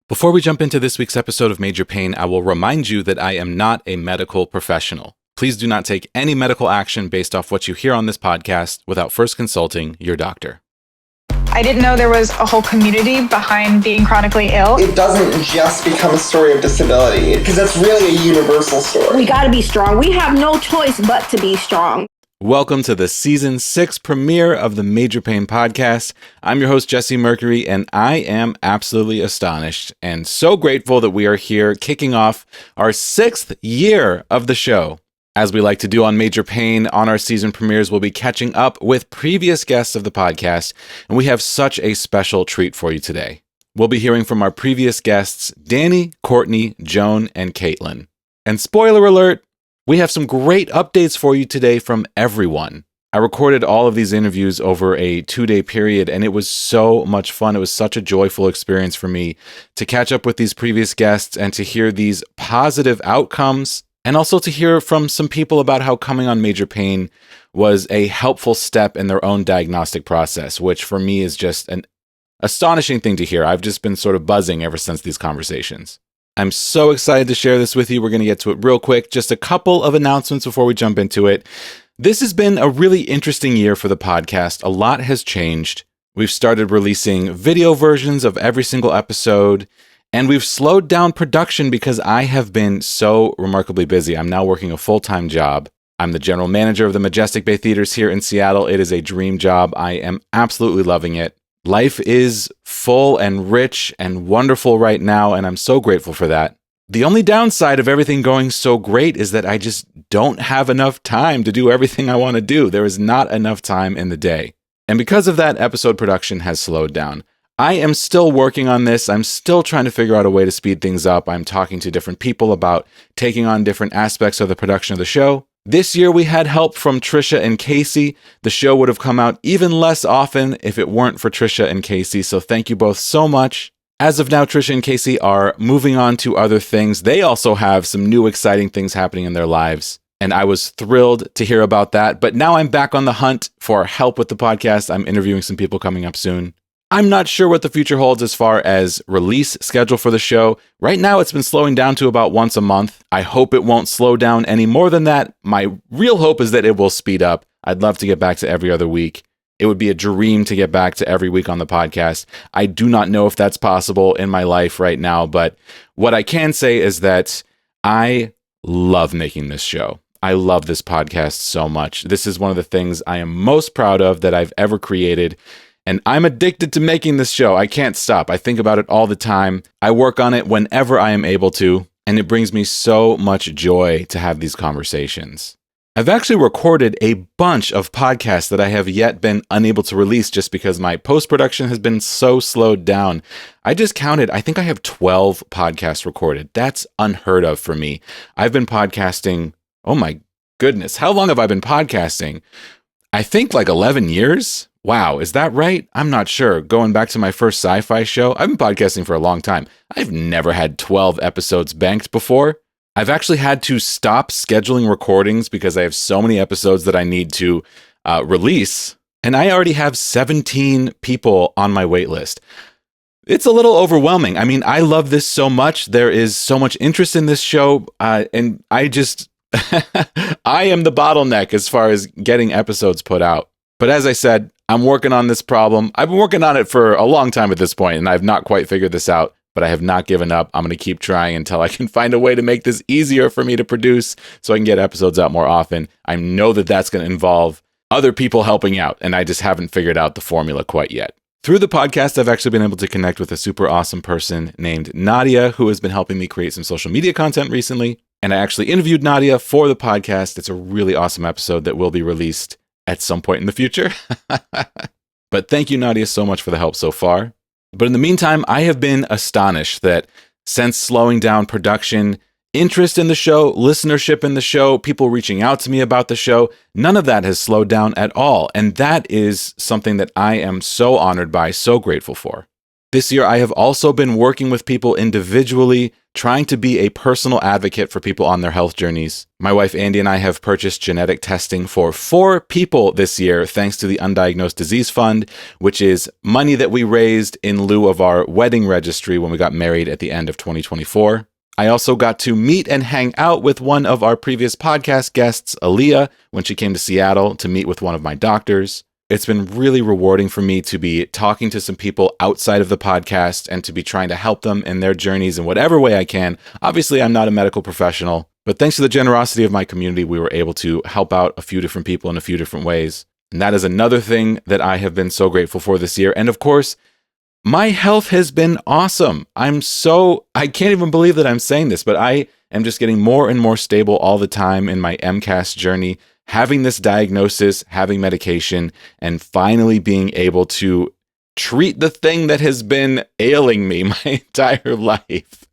Before we jump into this week's episode of Major Pain, I will remind you that I am not a medical professional. Please do not take any medical action based off what you hear on this podcast without first consulting your doctor. I didn't know there was a whole community behind being chronically ill. It doesn't just become a story of disability, because that's really a universal story. We got to be strong. We have no choice but to be strong. Welcome to the Season 6 premiere of the Major Pain Podcast. I'm your host, Jesse Mercury, and I am absolutely astonished and so grateful that we are here kicking off our 6th year of the show. As we like to do on Major Pain, on our season premieres, we'll be catching up with previous guests of the podcast, and we have such a special treat for you today. We'll be hearing from our previous guests, Danni, Courtney, Joan, and Kaitlyn. And spoiler alert, we have some great updates for you today from everyone. I recorded all of these interviews over a 2-day period, and it was so much fun. It was such a joyful experience for me to catch up with these previous guests and to hear these positive outcomes, and also to hear from some people about how coming on Major Pain was a helpful step in their own diagnostic process, which for me is just an astonishing thing to hear. I've just been sort of buzzing ever since these conversations. I'm so excited to share this with you. We're going to get to it real quick. Just a couple of announcements before we jump into it. This has been a really interesting year for the podcast. A lot has changed. We've started releasing video versions of every single episode, and we've slowed down production because I have been so remarkably busy. I'm now working a full-time job. I'm the general manager of the Majestic Bay Theaters here in Seattle. It is a dream job. I am absolutely loving it. Life is full and rich and wonderful right now, and I'm so grateful for that. The only downside of everything going so great is that I just don't have enough time to do everything I want to do. There is not enough time in the day. And because of that, episode production has slowed down. I am still working on this. I'm still trying to figure out a way to speed things up. I'm talking to different people about taking on different aspects of the production of the show. This year we had help from Trisha and Casey. The show would have come out even less often if it weren't for Trisha and Casey, so thank you both so much. As of now, Trisha and Casey are moving on to other things. They also have some new exciting things happening in their lives, and I was thrilled to hear about that. But now I'm back on the hunt for help with the podcast. I'm interviewing some people coming up soon. I'm not sure what the future holds as far as release schedule for the show. Right now, it's been slowing down to about once a month. I hope it won't slow down any more than that. My real hope is that it will speed up. I'd love to get back to every other week. It would be a dream to get back to every week on the podcast. I do not know if that's possible in my life right now, but what I can say is that I love making this show. I love this podcast so much. This is one of the things I am most proud of that I've ever created. And I'm addicted to making this show. I can't stop. I think about it all the time. I work on it whenever I am able to, and it brings me so much joy to have these conversations. I've actually recorded a bunch of podcasts that I have yet been unable to release just because my post-production has been so slowed down. I just counted, I think I have 12 podcasts recorded. That's unheard of for me. I've been podcasting, oh my goodness, how long have I been podcasting? I think like 11 years? Wow, is that right? I'm not sure. Going back to my first sci-fi show, I've been podcasting for a long time. I've never had 12 episodes banked before. I've actually had to stop scheduling recordings because I have so many episodes that I need to release, and I already have 17 people on my wait list. It's a little overwhelming. I mean, I love this so much. There is so much interest in this show, and I just, I am the bottleneck as far as getting episodes put out. But as I said, I'm working on this problem. I've been working on it for a long time at this point, and I've not quite figured this out, but I have not given up. I'm going to keep trying until I can find a way to make this easier for me to produce so I can get episodes out more often. I know that that's going to involve other people helping out, and I just haven't figured out the formula quite yet. Through the podcast, I've actually been able to connect with a super awesome person named Nadia, who has been helping me create some social media content recently. And I actually interviewed Nadia for the podcast. It's a really awesome episode that will be released at some point in the future. But thank you, Nadia, so much for the help so far. But in the meantime, I have been astonished that since slowing down production, interest in the show, listenership in the show, people reaching out to me about the show, none of that has slowed down at all. And that is something that I am so honored by, so grateful for. This year, I have also been working with people individually, trying to be a personal advocate for people on their health journeys. My wife, Andy, and I have purchased genetic testing for 4 people this year, thanks to the Undiagnosed Disease Fund, which is money that we raised in lieu of our wedding registry when we got married at the end of 2024. I also got to meet and hang out with one of our previous podcast guests, Aaliyah, when she came to Seattle to meet with one of my doctors. It's been really rewarding for me to be talking to some people outside of the podcast and to be trying to help them in their journeys in whatever way I can. Obviously, I'm not a medical professional, but thanks to the generosity of my community, we were able to help out a few different people in a few different ways. And that is another thing that I have been so grateful for this year. And of course, my health has been awesome. I can't even believe that I'm saying this, but I am just getting more and more stable all the time in my MCAS journey. Having this diagnosis, having medication, and finally being able to treat the thing that has been ailing me my entire life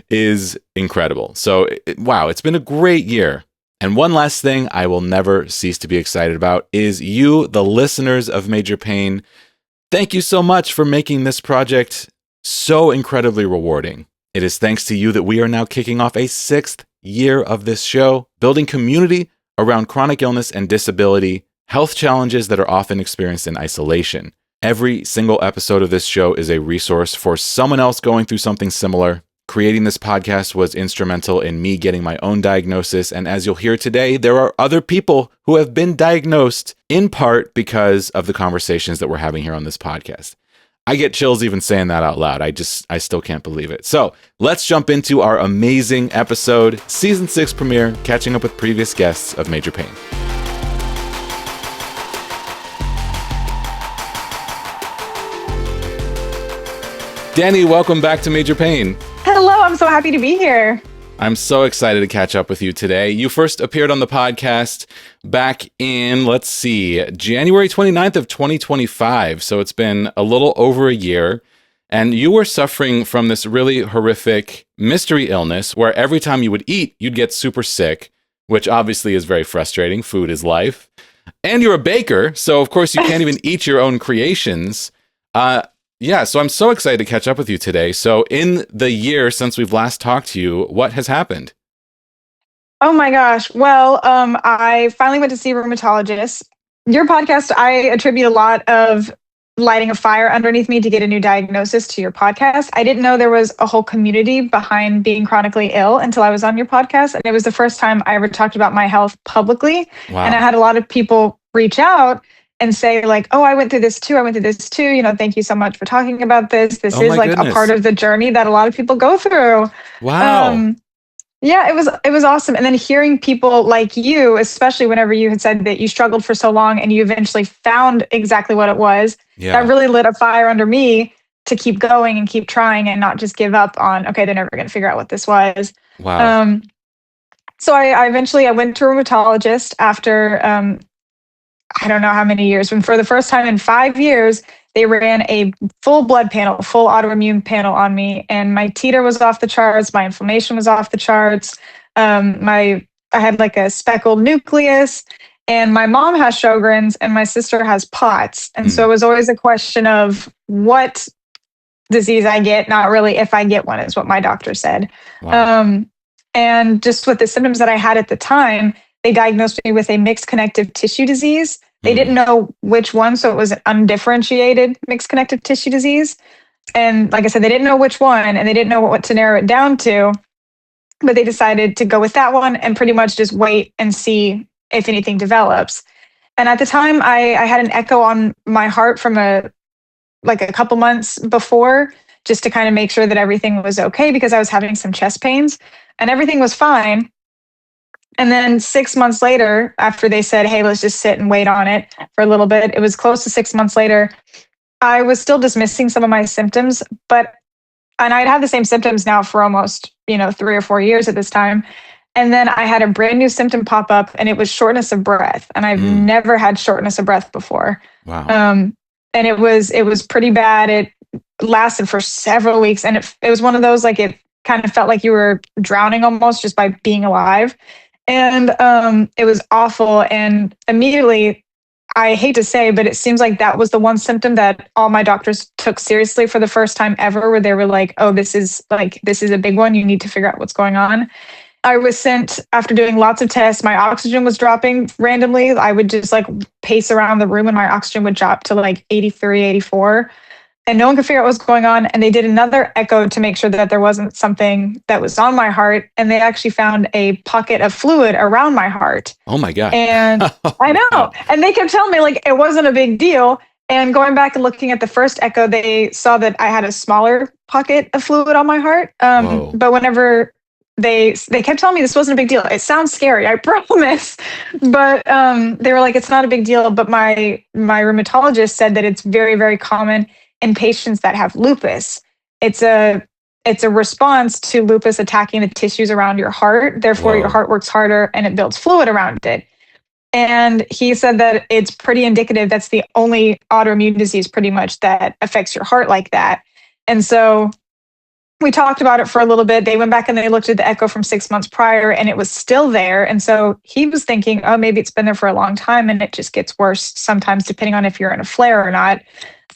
is incredible. So, wow, it's been a great year. And one last thing I will never cease to be excited about is you, the listeners of Major Pain. Thank you so much for making this project so incredibly rewarding. It is thanks to you that we are now kicking off a 6th year of this show, building community around chronic illness and disability, health challenges that are often experienced in isolation. Every single episode of this show is a resource for someone else going through something similar. Creating this podcast was instrumental in me getting my own diagnosis, and as you'll hear today, there are other people who have been diagnosed in part because of the conversations that we're having here on this podcast. I get chills even saying that out loud. I still can't believe it. So let's jump into our amazing episode, season 6 premiere, catching up with previous guests of Major Pain. Danni, welcome back to Major Pain. Hello, I'm so happy to be here. I'm so excited to catch up with you today. You first appeared on the podcast back in, January 29th of 2025. So it's been a little over a year. And you were suffering from this really horrific mystery illness where every time you would eat, you'd get super sick, which obviously is very frustrating. Food is life. And you're a baker, so of course you can't even eat your own creations. So I'm so excited to catch up with you today. So in the year since we've last talked to you, what has happened? Oh my gosh. Well, I finally went to see a rheumatologist. Your podcast, I attribute a lot of lighting a fire underneath me to get a new diagnosis to your podcast. I didn't know there was a whole community behind being chronically ill until I was on your podcast. And it was the first time I ever talked about my health publicly. Wow. And I had a lot of people reach out and say like, oh, I went through this too. Thank you so much for talking about this. This is like a part of the journey that a lot of people go through. Wow. Yeah, it was awesome. And then hearing people like you, especially whenever you had said that you struggled for so long and you eventually found exactly what it was, that really lit a fire under me to keep going and keep trying and not just give up on, okay, they're never going to figure out what this was. Wow. So I eventually went to a rheumatologist after, I don't know how many years, when for the first time in 5 years, they ran a full blood panel, full autoimmune panel on me. And my titer was off the charts. My inflammation was off the charts. I had like a speckled nucleus, and my mom has Sjogren's and my sister has POTS. And so it was always a question of what disease I get, not really if I get one, is what my doctor said. Wow. And just with the symptoms that I had at the time, they diagnosed me with a mixed connective tissue disease. They didn't know which one, so it was an undifferentiated mixed connective tissue disease. And like I said, they didn't know which one, and they didn't know what to narrow it down to, but they decided to go with that one and pretty much just wait and see if anything develops. And at the time, I had an echo on my heart from a couple months before, just to kind of make sure that everything was okay, because I was having some chest pains, and everything was fine. And then 6 months later, after they said, hey, let's just sit and wait on it for a little bit, it was close to 6 months later, I was still dismissing some of my symptoms, and I'd had the same symptoms now for almost, 3 or 4 years at this time. And then I had a brand new symptom pop up, and it was shortness of breath. And I've never had shortness of breath before. Wow. And it was pretty bad. It lasted for several weeks. And it was one of those, like, it kind of felt like you were drowning almost just by being alive. And it was awful. And immediately I hate to say, but it seems like that was the one symptom that all my doctors took seriously for the first time ever, where they were like, oh, this is a big one. You need to figure out what's going on. I was sent, after doing lots of tests, my oxygen was dropping randomly. I would just like pace around the room and my oxygen would drop to like 83, 84. And no one could figure out what was going on. And they did another echo to make sure that there wasn't something that was on my heart. And they actually found a pocket of fluid around my heart. Oh my God. And I know. And they kept telling me like it wasn't a big deal. And going back and looking at the first echo, they saw that I had a smaller pocket of fluid on my heart. But whenever they kept telling me this wasn't a big deal. It sounds scary, I promise. But they were like, it's not a big deal. But my rheumatologist said that it's very, very common in patients that have lupus. It's a response to lupus attacking the tissues around your heart. Therefore, your heart works harder and it builds fluid around it. And he said that it's pretty indicative. That's the only autoimmune disease pretty much that affects your heart like that. And so we talked about it for a little bit. They went back and they looked at the echo from 6 months prior and it was still there. And so he was thinking, oh, maybe it's been there for a long time and it just gets worse sometimes depending on if you're in a flare or not.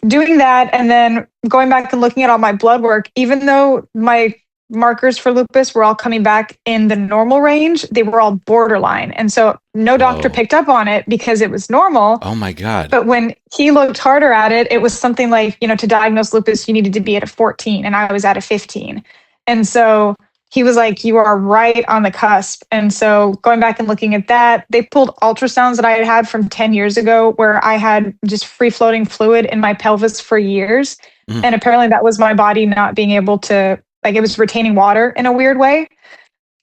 Doing that and then going back and looking at all my blood work, even though my markers for lupus were all coming back in the normal range, they were all borderline. And so no doctor picked up on it because it was normal. Oh my God. But when he looked harder at it, it was something like, to diagnose lupus, you needed to be at a 14 and I was at a 15. And so he was like, you are right on the cusp. And so going back and looking at that, they pulled ultrasounds that I had had from 10 years ago where I had just free floating fluid in my pelvis for years. And apparently that was my body not being able to, like it was retaining water in a weird way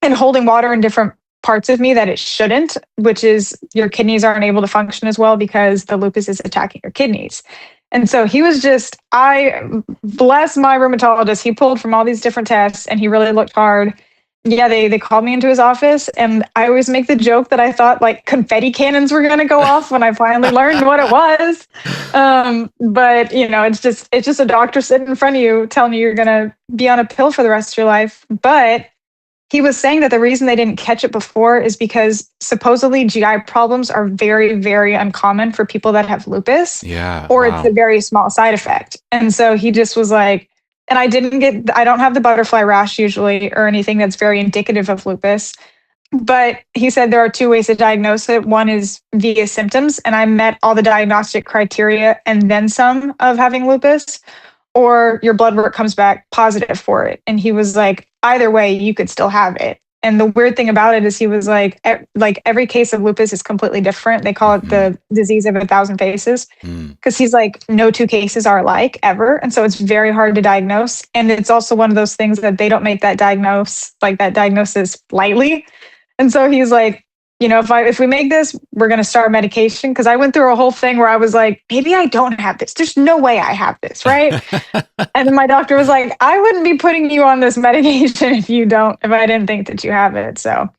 and holding water in different parts of me that it shouldn't, which is your kidneys aren't able to function as well because the lupus is attacking your kidneys. And so he was just, I bless my rheumatologist. He pulled from all these different tests and he really looked hard. Yeah, they called me into his office and I always make the joke that I thought like confetti cannons were going to go off when I finally learned what it was. But it's just a doctor sitting in front of you telling you you're going to be on a pill for the rest of your life. But he was saying that the reason they didn't catch it before is because supposedly GI problems are very, very uncommon for people that have lupus. Yeah. Or it's a very small side effect. And so he just was like, and I don't have the butterfly rash usually or anything that's very indicative of lupus. But he said there are two ways to diagnose it. One is via symptoms, and I met all the diagnostic criteria and then some of having lupus, or your blood work comes back positive for it. And he was like, either way, you could still have it. And the weird thing about it is he was like every case of lupus is completely different. They call it the disease of 1,000 faces because he's like, no two cases are alike ever. And so it's very hard to diagnose. And it's also one of those things that they don't make that diagnosis lightly. And so he's like, if we make this, we're going to start medication. Because I went through a whole thing where I was like, maybe I don't have this. There's no way I have this, right? And then my doctor was like, I wouldn't be putting you on this medication if I didn't think that you have it. So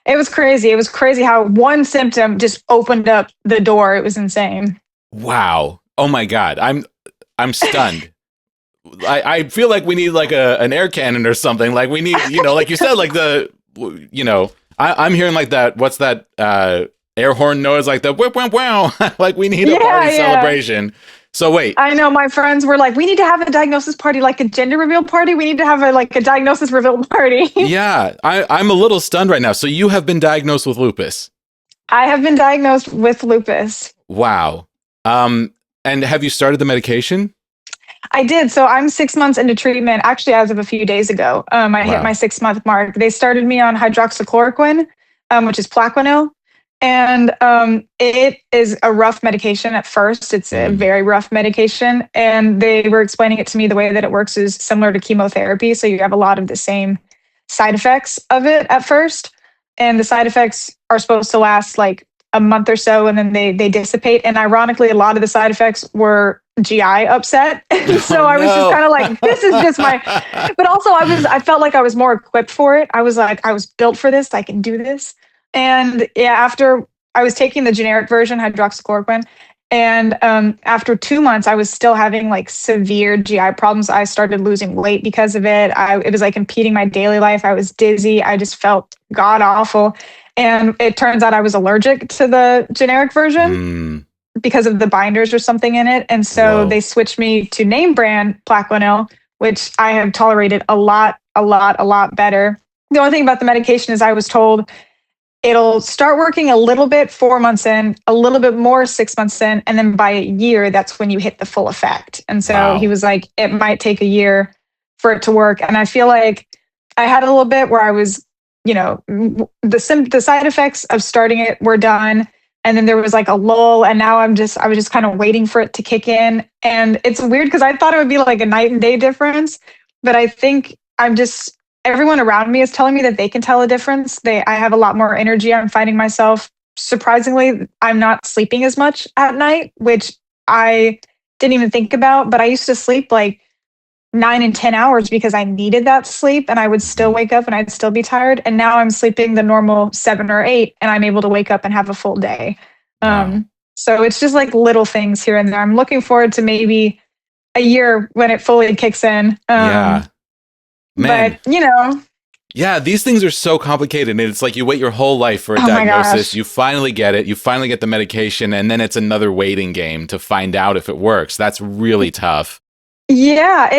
it was crazy. It was crazy how one symptom just opened up the door. It was insane. Wow. Oh my God. I'm stunned. I feel like we need like an air cannon or something. Like we need, like you said, like I'm hearing like that. What's that air horn noise? Like the whip, whip, wow. Like we need a party celebration. So wait. I know my friends were like, we need to have a diagnosis party, like a gender reveal party. We need to have a diagnosis reveal party. Yeah, I'm a little stunned right now. So you have been diagnosed with lupus. I have been diagnosed with lupus. Wow. And have you started the medication? I did. So I'm 6 months into treatment, actually, as of a few days ago. I hit my 6 month mark. They started me on hydroxychloroquine, which is Plaquenil. And it is a rough medication at first. It's a very rough medication. And they were explaining it to me the way that it works is similar to chemotherapy. So you have a lot of the same side effects of it at first. And the side effects are supposed to last like a month or so, and then they dissipate. And ironically, a lot of the side effects were GI upset. So I was just kind of like, this is just but also I felt like I was more equipped for it. I was like, I was built for this. I can do this. And after I was taking the generic version, hydroxychloroquine, and after 2 months, I was still having like severe GI problems. I started losing weight because of it. It was like impeding my daily life. I was dizzy. I just felt god awful. And it turns out I was allergic to the generic version. because of the binders or something in it. And so Whoa. they switched me to name brand Plaquenil, which I have tolerated a lot better. The only thing about the medication is I was told it'll start working a little bit 4 months in, a little bit more 6 months in, and then by a year, that's when you hit the full effect. And so he Wow. was like, it might take a year for it to work. And I feel like I had a little bit where I was, the side effects of starting it were done. And then there was like a lull, and now I was just kind of waiting for it to kick in. And it's weird because I thought it would be like a night and day difference, but I think everyone around me is telling me that they can tell a difference. I have a lot more energy. I'm finding myself, surprisingly, I'm not sleeping as much at night, which I didn't even think about, but I used to sleep like 9 and 10 hours because I needed that sleep, and I would still wake up and I'd still be tired. And now I'm sleeping the normal 7 or 8, and I'm able to wake up and have a full day. Wow. So it's just like little things here and there. I'm looking forward to maybe a year when it fully kicks in. Yeah. Man. But Yeah, these things are so complicated. And it's like you wait your whole life for a Oh my diagnosis. gosh. You finally get it. You finally get the medication. And then it's another waiting game to find out if it works. That's really tough. Yeah,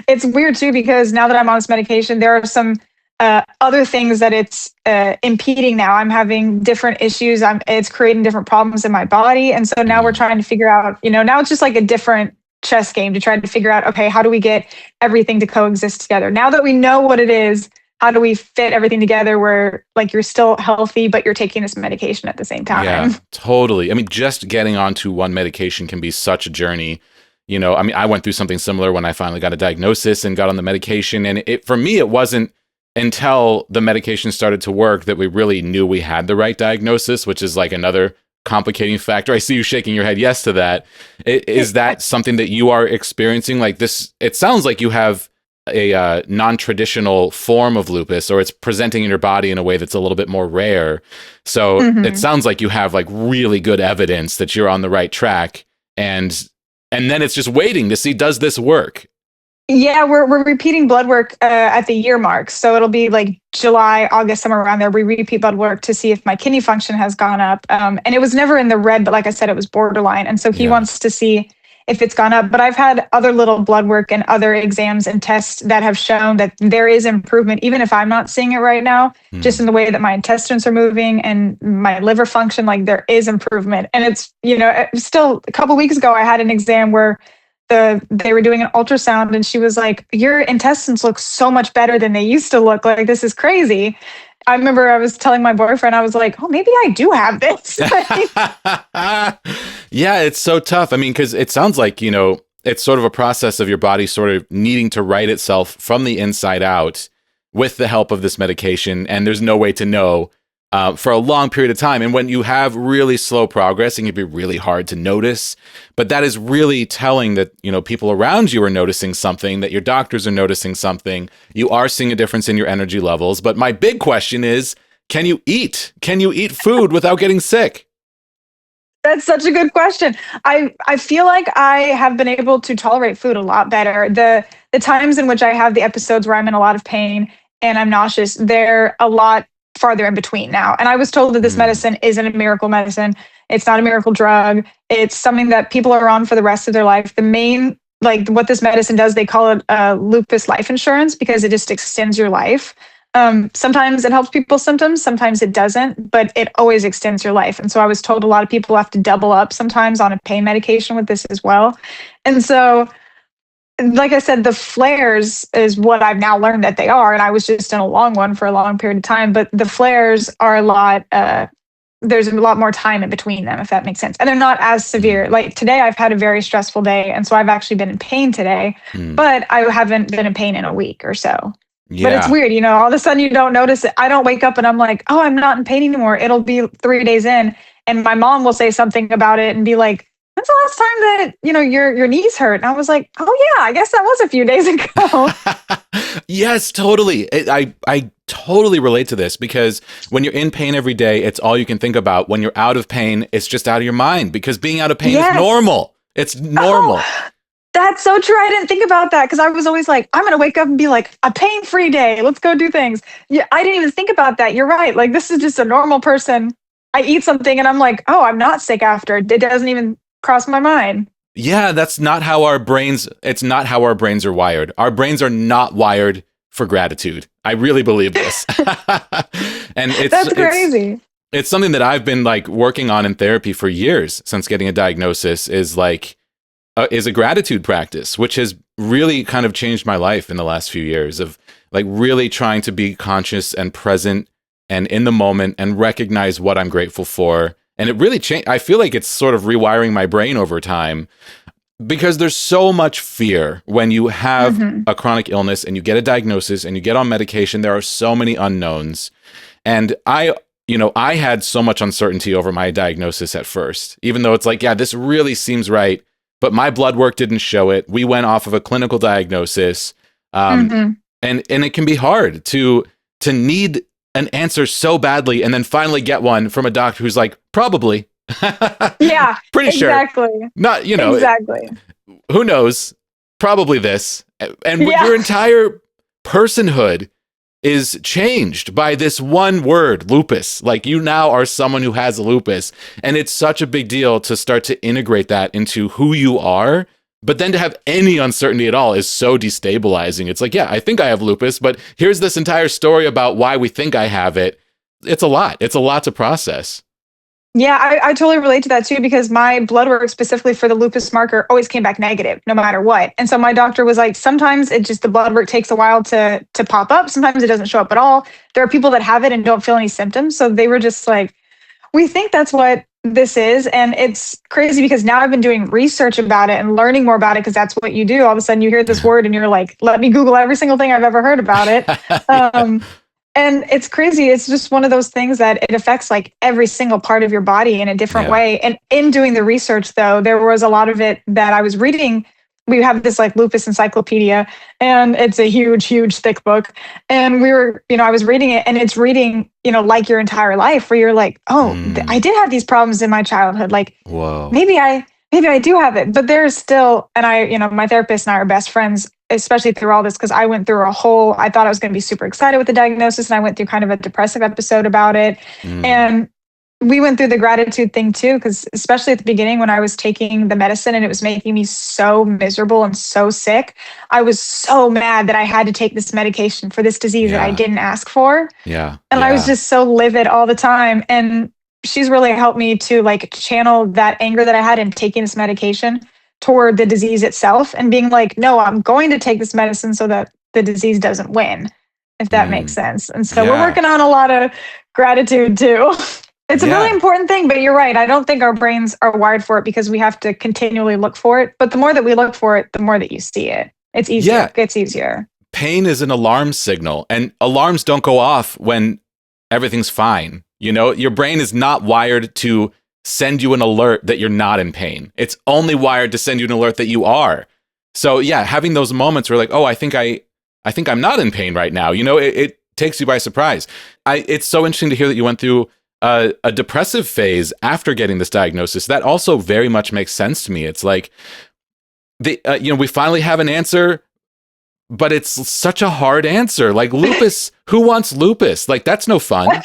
it's weird too, because now that I'm on this medication, there are some other things that it's impeding now. I'm having different issues. It's creating different problems in my body. And so now we're trying to figure out, now it's just like a different chess game to try to figure out, okay, how do we get everything to coexist together? Now that we know what it is, how do we fit everything together where like you're still healthy, but you're taking this medication at the same time? Yeah, totally. I mean, just getting onto one medication can be such a journey. I went through something similar when I finally got a diagnosis and got on the medication. And for me, it wasn't until the medication started to work that we really knew we had the right diagnosis, which is like another complicating factor. I see you shaking your head yes to that. Is that something that you are experiencing? Like this, it sounds like you have a non-traditional form of lupus, or it's presenting in your body in a way that's a little bit more rare. So it sounds like you have like really good evidence that you're on the right track. And then it's just waiting to see, does this work? Yeah, we're repeating blood work at the year mark. So it'll be like July, August, somewhere around there. We repeat blood work to see if my kidney function has gone up. And it was never in the red, but like I said, it was borderline. And so he wants to see if it's gone up. But I've had other little blood work and other exams and tests that have shown that there is improvement, even if I'm not seeing it right now, just in the way that my intestines are moving and my liver function, like there is improvement. And it's, still a couple weeks ago, I had an exam where they were doing an ultrasound, and she was like, your intestines look so much better than they used to look. Like, this is crazy. I remember I was telling my boyfriend, I was like, oh, maybe I do have this. Yeah, it's so tough. I mean, because it sounds like, it's sort of a process of your body sort of needing to right itself from the inside out with the help of this medication. And there's no way to know for a long period of time. And when you have really slow progress, it can be really hard to notice. But that is really telling that, people around you are noticing something, that your doctors are noticing something. You are seeing a difference in your energy levels. But my big question is, can you eat? Can you eat food without getting sick? That's such a good question. I feel like I have been able to tolerate food a lot better. The times in which I have the episodes where I'm in a lot of pain and I'm nauseous, they're a lot farther in between now. And I was told that this medicine isn't a miracle medicine. It's not a miracle drug. It's something that people are on for the rest of their life. The main, like what this medicine does, they call it lupus life insurance because it just extends your life. Sometimes it helps people's symptoms, sometimes it doesn't, but it always extends your life. And so I was told a lot of people have to double up sometimes on a pain medication with this as well. And so, like I said, the flares is what I've now learned that they are. And I was just in a long one for a long period of time, but the flares are a lot, there's a lot more time in between them, if that makes sense. And they're not as severe. Like today, I've had a very stressful day. And so I've actually been in pain today, but I haven't been in pain in a week or so. Yeah. But it's weird, all of a sudden you don't notice it. I don't wake up and I'm like, oh, I'm not in pain anymore. It'll be 3 days in. And my mom will say something about it and be like, when's the last time that, your knees hurt? And I was like, oh yeah, I guess that was a few days ago. Yes, totally. I totally relate to this because when you're in pain every day, it's all you can think about. When you're out of pain, it's just out of your mind because being out of pain is normal. It's normal. Oh, that's so true. I didn't think about that because I was always like, I'm going to wake up and be like, a pain-free day. Let's go do things. Yeah, I didn't even think about that. You're right. Like, this is just a normal person I eat something and I'm like, oh, I'm not sick after. It doesn't even cross my mind. Yeah, that's not how it's not how our brains are wired. Our brains are not wired for gratitude. I really believe this. And That's crazy. It's something that I've been like working on in therapy for years since getting a diagnosis is a gratitude practice, which has really kind of changed my life in the last few years of like really trying to be conscious and present and in the moment and recognize what I'm grateful for. And it really changed. I feel like it's sort of rewiring my brain over time because there's so much fear when you have a chronic illness and you get a diagnosis and you get on medication. There are so many unknowns. And I had so much uncertainty over my diagnosis at first, even though it's like, yeah, this really seems right. But my blood work didn't show it. We went off of a clinical diagnosis. And it can be hard to need an answer so badly and then finally get one from a doctor who's like, probably. Yeah. Pretty sure. Exactly. Not, exactly. Who knows? Probably this. And your entire personhood is changed by this one word, lupus. Like you now are someone who has lupus. And it's such a big deal to start to integrate that into who you are. But then to have any uncertainty at all is so destabilizing. It's like, yeah, I think I have lupus, but here's this entire story about why we think I have it. It's a lot. It's a lot to process. Yeah, I totally relate to that too, because my blood work specifically for the lupus marker always came back negative no matter what. And so my doctor was like, sometimes the blood work takes a while to pop up. Sometimes it doesn't show up at all. There are people that have it and don't feel any symptoms. So they were just like, we think that's what this is. And it's crazy because now I've been doing research about it and learning more about it because that's what you do. All of a sudden you hear this word and you're like, let me Google every single thing I've ever heard about it. And it's crazy. It's just one of those things that it affects like every single part of your body in a different way. And in doing the research, though, there was a lot of it that I was reading. We have this like lupus encyclopedia, and it's a huge, huge, thick book. And I was reading it, and it's reading, like your entire life, where you're like, oh, I did have these problems in my childhood. Like, whoa, maybe I do have it, but there's still, and my therapist and I are best friends, especially through all this, because I went through I thought I was going to be super excited with the diagnosis, and I went through kind of a depressive episode about it. And we went through the gratitude thing too, because especially at the beginning when I was taking the medicine and it was making me so miserable and so sick, I was so mad that I had to take this medication for this disease that I didn't ask for. Yeah. And I was just so livid all the time. And she's really helped me to like channel that anger that I had in taking this medication toward the disease itself and being like, no, I'm going to take this medicine so that the disease doesn't win, if that makes sense. And so we're working on a lot of gratitude too. It's a really important thing, but you're right. I don't think our brains are wired for it because we have to continually look for it. But the more that we look for it, the more that you see it. It's easier. Yeah. It gets easier. Pain is an alarm signal, and alarms don't go off when everything's fine. Your brain is not wired to send you an alert that you're not in pain. It's only wired to send you an alert that you are. So yeah, having those moments where like, oh, I think I'm not in pain right now. It takes you by surprise. It's so interesting to hear that you went through a depressive phase after getting this diagnosis. That also very much makes sense to me. It's like we finally have an answer, but it's such a hard answer. Like lupus, who wants lupus? Like that's no fun.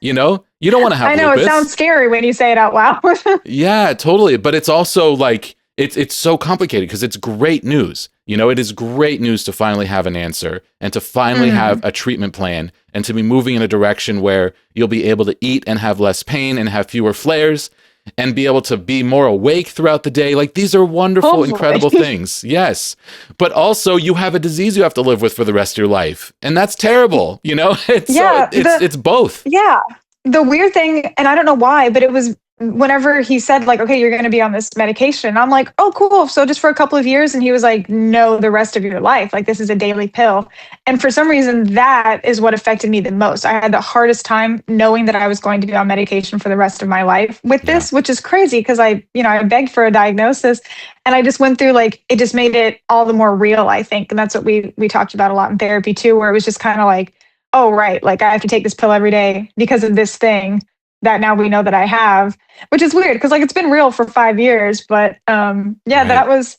You don't want to have lupus. I know, it sounds scary when you say it out loud. Yeah, totally. But it's also like, it's so complicated because it's great news. It is great news to finally have an answer and to finally have a treatment plan and to be moving in a direction where you'll be able to eat and have less pain and have fewer flares and be able to be more awake throughout the day. Like these are wonderful, incredible things. Yes. But also you have a disease you have to live with for the rest of your life. And that's terrible. It's both. Yeah. The weird thing, and I don't know why, but it was whenever he said like, okay, you're going to be on this medication, I'm like, oh, cool. So just for a couple of years. And he was like, no, the rest of your life, like this is a daily pill. And for some reason, that is what affected me the most. I had the hardest time knowing that I was going to be on medication for the rest of my life with this, which is crazy because I begged for a diagnosis and I just went through it just made it all the more real, I think. And that's what we talked about a lot in therapy too, where it was just kind of like, oh, right, like I have to take this pill every day because of this thing that now we know that I have, which is weird because it's been real for 5 years. But that was,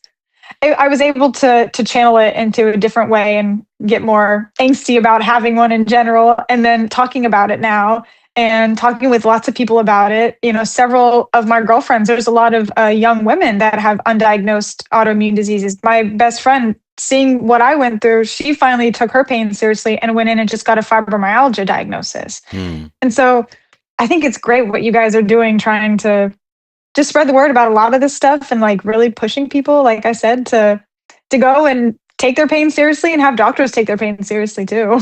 I was able to channel it into a different way and get more angsty about having one in general. And then talking about it now and talking with lots of people about it. Several of my girlfriends, there's a lot of young women that have undiagnosed autoimmune diseases. My best friend, seeing what I went through, she finally took her pain seriously and went in and just got a fibromyalgia diagnosis. And so I think it's great what you guys are doing, trying to just spread the word about a lot of this stuff and like really pushing people, like I said, to go and take their pain seriously and have doctors take their pain seriously too.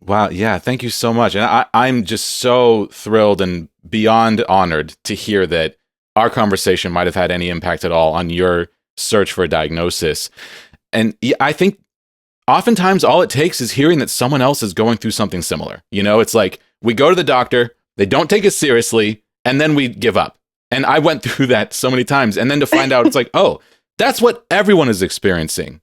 Wow. Yeah. Thank you so much. And I'm just so thrilled and beyond honored to hear that our conversation might have had any impact at all on your search for a diagnosis. And I think oftentimes all it takes is hearing that someone else is going through something similar. It's like we go to the doctor, they don't take us seriously, and then we give up. And I went through that so many times. And then to find out, it's like, oh, that's what everyone is experiencing.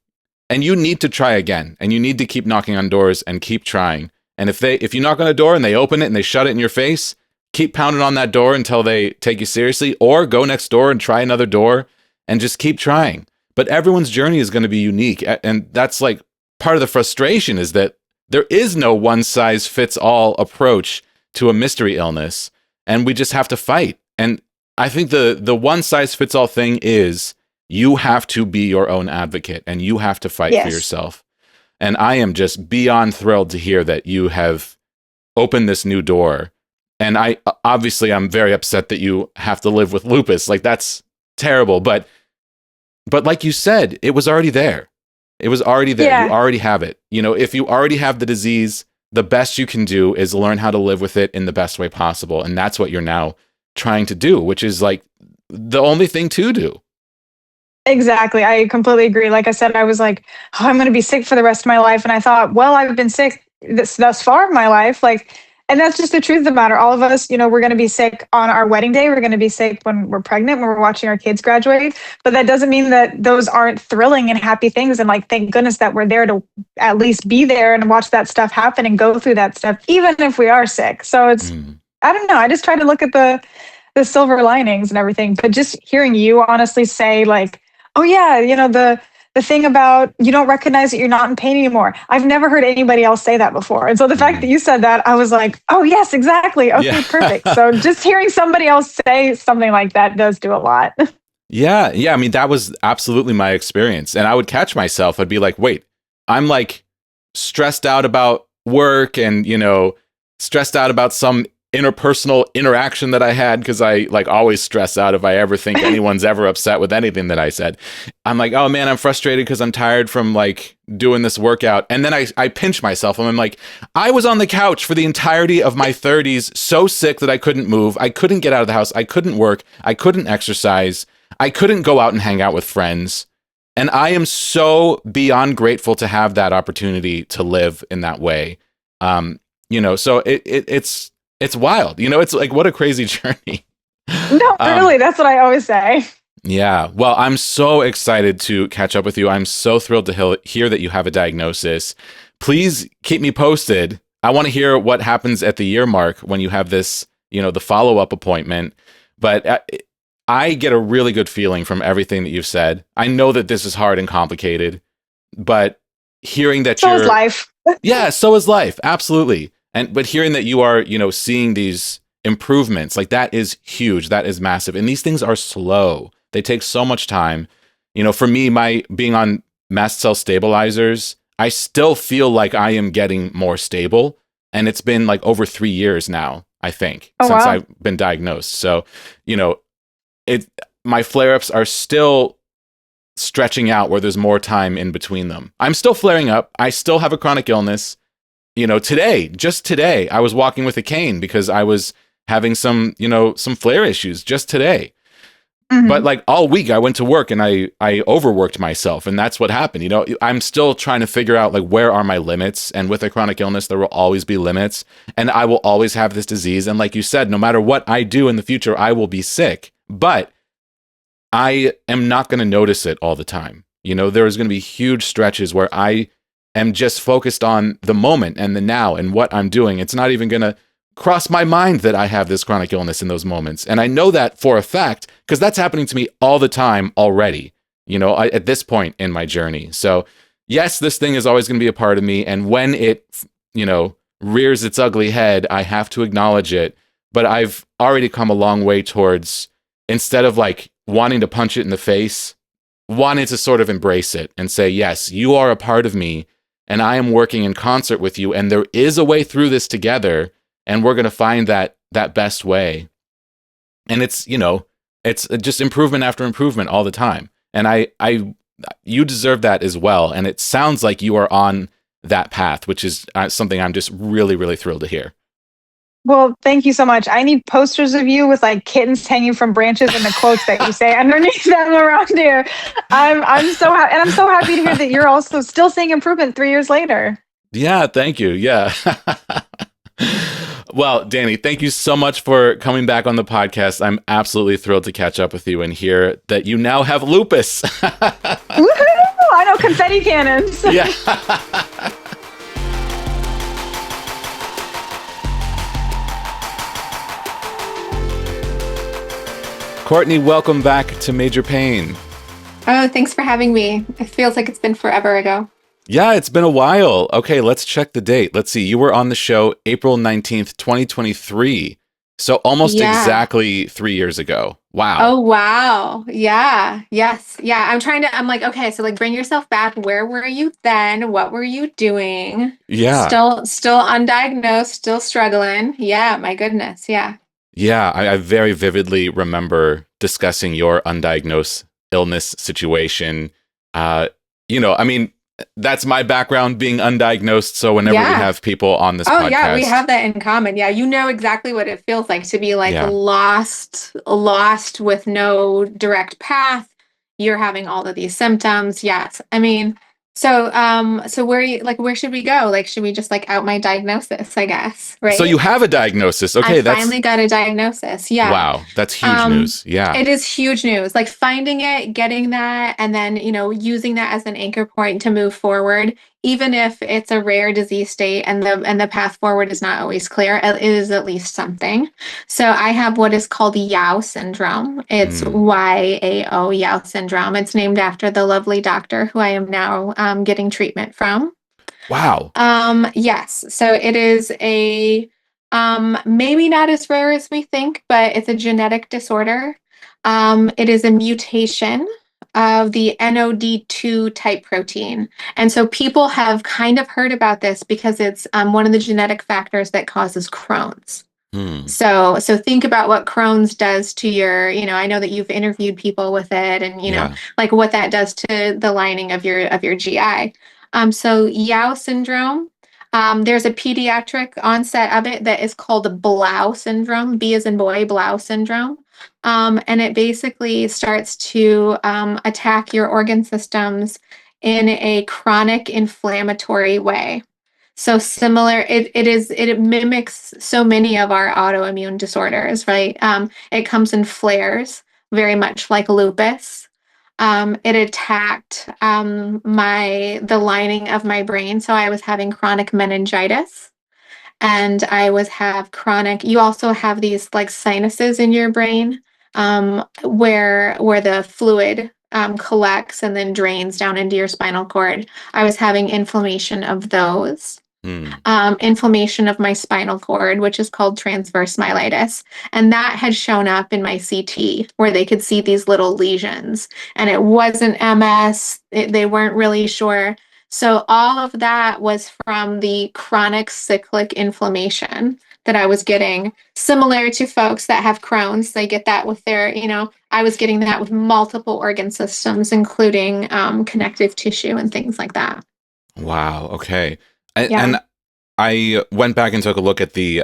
And you need to try again, and you need to keep knocking on doors and keep trying. And if you knock on a door and they open it and they shut it in your face, keep pounding on that door until they take you seriously, or go next door and try another door and just keep trying. But everyone's journey is going to be unique. And that's like part of the frustration, is that there is no one size fits all approach to a mystery illness. And we just have to fight. And I think the one size fits all thing is, you have to be your own advocate and you have to fight for yourself. And I am just beyond thrilled to hear that you have opened this new door. And I'm very upset that you have to live with lupus. Like, that's terrible. But like you said, it was already there. It was already there. Yeah. You already have it. If you already have the disease, the best you can do is learn how to live with it in the best way possible. And that's what you're now trying to do, which is like the only thing to do. Exactly. I completely agree. Like I said, I was like, oh, I'm going to be sick for the rest of my life. And I thought, well, I've been sick thus far in my life. And that's just the truth of the matter. All of us, we're going to be sick on our wedding day. We're going to be sick when we're pregnant, when we're watching our kids graduate. But that doesn't mean that those aren't thrilling and happy things. And like, thank goodness that we're there to at least be there and watch that stuff happen and go through that stuff, even if we are sick. So it's, I don't know. I just try to look at the silver linings and everything. But just hearing you honestly say like, oh yeah, the thing about you don't recognize that you're not in pain anymore. I've never heard anybody else say that before. And so the fact that you said that, I was like, oh yes, exactly. Okay, perfect. So just hearing somebody else say something like that does do a lot. Yeah. I mean, that was absolutely my experience. And I would catch myself. I'd be like, wait, I'm like stressed out about work and, stressed out about some interpersonal interaction that I had, because I like always stress out if I ever think anyone's ever upset with anything that I said. I'm like, oh man, I'm frustrated because I'm tired from like doing this workout. And then I pinch myself and I'm like, I was on the couch for the entirety of my 30s, so sick that I couldn't move. I couldn't get out of the house. I couldn't work. I couldn't exercise. I couldn't go out and hang out with friends. And I am so beyond grateful to have that opportunity to live in that way. So it's wild. It's like, what a crazy journey. No, really, that's what I always say. Yeah. Well, I'm so excited to catch up with you. I'm so thrilled to hear that you have a diagnosis. Please keep me posted. I want to hear what happens at the year mark when you have this, the follow-up appointment. But I get a really good feeling from everything that you've said. I know that this is hard and complicated, but hearing that so is life. Yeah, so is life. Absolutely. But hearing that you are, seeing these improvements, like that is huge. That is massive. And these things are slow. They take so much time. For me, my being on mast cell stabilizers, I still feel like I am getting more stable. And it's been like over 3 years now, I think, since I've been diagnosed. So, my flare-ups are still stretching out where there's more time in between them. I'm still flaring up. I still have a chronic illness. Just today, I was walking with a cane because I was having some flare issues just today. Mm-hmm. But like all week I went to work and I overworked myself, and that's what happened. I'm still trying to figure out like, where are my limits? And with a chronic illness, there will always be limits, and I will always have this disease. And like you said, no matter what I do in the future, I will be sick, but I am not going to notice it all the time. There's going to be huge stretches where I am just focused on the moment and the now and what I'm doing. It's not even going to cross my mind that I have this chronic illness in those moments. And I know that for a fact, because that's happening to me all the time already, at this point in my journey. So yes, this thing is always going to be a part of me. And when it, rears its ugly head, I have to acknowledge it. But I've already come a long way towards, instead of like wanting to punch it in the face, wanting to sort of embrace it and say, yes, you are a part of me and I am working in concert with you. And there is a way through this together. And we're going to find that best way. And it's, it's just improvement after improvement all the time. And you deserve that as well. And it sounds like you are on that path, which is something I'm just really, really thrilled to hear. Well, thank you so much. I need posters of you with like kittens hanging from branches and the quotes that you say underneath them around here. I'm so happy, and I'm so happy to hear that you're also still seeing improvement 3 years later. Yeah, thank you. Yeah. Well, Danni, thank you so much for coming back on the podcast. I'm absolutely thrilled to catch up with you and hear that you now have lupus. Woohoo! I know, confetti cannons. Yeah. Courtney, welcome back to Major Pain. Oh, thanks for having me. It feels like it's been forever ago. Yeah, it's been a while. Okay, let's check the date. Let's see. You were on the show April 19th, 2023. So almost exactly 3 years ago. Wow. Oh, wow. Yeah. Yes. Yeah. I'm like, okay, so like bring yourself back. Where were you then? What were you doing? Yeah. Still undiagnosed, still struggling. Yeah. My goodness. Yeah. Yeah. I very vividly remember discussing your undiagnosed illness situation. That's my background, being undiagnosed. So whenever we have people on this podcast. Oh, yeah, we have that in common. Yeah, you know exactly what it feels like to be like lost with no direct path. You're having all of these symptoms. Yes. I mean, so where should we go? Like, should we just like out my diagnosis, I guess, right? So you have a diagnosis. Okay, I finally got a diagnosis. Yeah. Wow, that's huge news. Yeah. It is huge news. Like finding it, getting that, and then, using that as an anchor point to move forward, even if it's a rare disease state and the path forward is not always clear, it is at least something. So I have what is called Yao syndrome. It's YAO, Yao syndrome. It's named after the lovely doctor who I am now getting treatment from. Wow. Yes. So it is a maybe not as rare as we think, but it's a genetic disorder. It is a mutation of the NOD2 type protein. And so people have kind of heard about this because it's one of the genetic factors that causes Crohn's. So think about what Crohn's does to your, I know that you've interviewed people with it and, like what that does to the lining of your GI. So Yao syndrome, there's a pediatric onset of it that is called Blau syndrome, B as in boy, Blau syndrome. And it basically starts to attack your organ systems in a chronic inflammatory way. So similar, it mimics so many of our autoimmune disorders, right? It comes in flares, very much like lupus. It attacked the lining of my brain. So I was having chronic meningitis and you also have these like sinuses in your brain where the fluid collects and then drains down into your spinal cord. I was having inflammation of those. Inflammation of my spinal cord, which is called transverse myelitis. And that had shown up in my CT where they could see these little lesions. And it wasn't MS. They weren't really sure. So all of that was from the chronic cyclic inflammation that I was getting, similar to folks that have Crohn's. They get that with their, I was getting that with multiple organ systems, including connective tissue and things like that. Wow. Okay. And I went back and took a look at the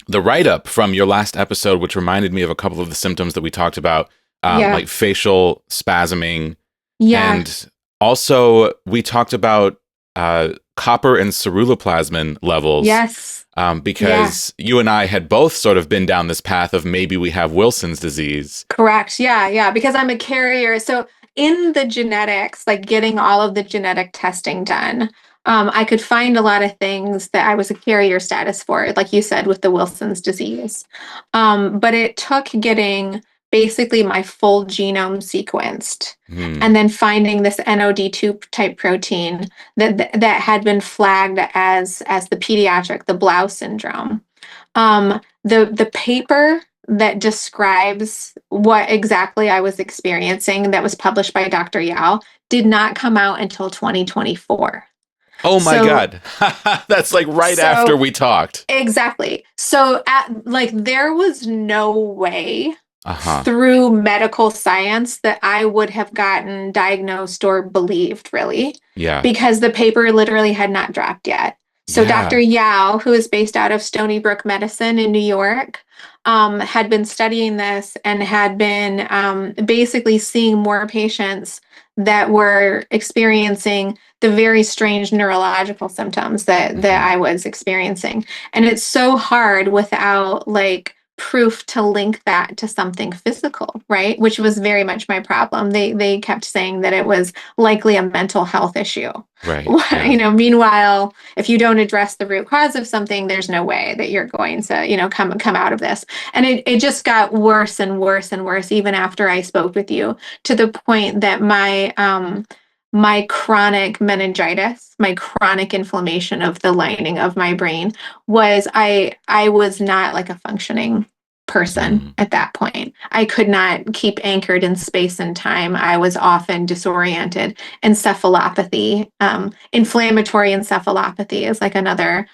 write-up from your last episode, which reminded me of a couple of the symptoms that we talked about, like facial spasming. Yeah. And also we talked about copper and ceruloplasmin levels. Yes. Because you and I had both sort of been down this path of maybe we have Wilson's disease. Correct. Yeah. Because I'm a carrier. So in the genetics, like getting all of the genetic testing done, I could find a lot of things that I was a carrier status for, like you said, with the Wilson's disease. But it took getting basically my full genome sequenced, Hmm. and then finding this NOD2 type protein that had been flagged as the pediatric, the Blau syndrome. The paper that describes what exactly I was experiencing that was published by Dr. Yao did not come out until 2024. Oh my So God. That's like right after so we talked. exactly. So there was no way Uh-huh. through medical science that I would have gotten diagnosed or believed, really, Yeah. because the paper literally had not dropped yet. So Dr. Yeah. Yao, who is based out of Stony Brook Medicine in New York, had been studying this and had been basically seeing more patients that were experiencing the very strange neurological symptoms that I was experiencing. And it's so hard without like proof to link that to something physical, right? Which was very much my problem. They kept saying that it was likely a mental health issue. Right. Yeah. Meanwhile, if you don't address the root cause of something, there's no way that you're going to, come out of this. And it just got worse and worse and worse, even after I spoke with you, to the point that my chronic meningitis, my chronic inflammation of the lining of my brain I was not like a functioning person at that point. I could not keep anchored in space and time. I was often disoriented. Encephalopathy, inflammatory encephalopathy is like another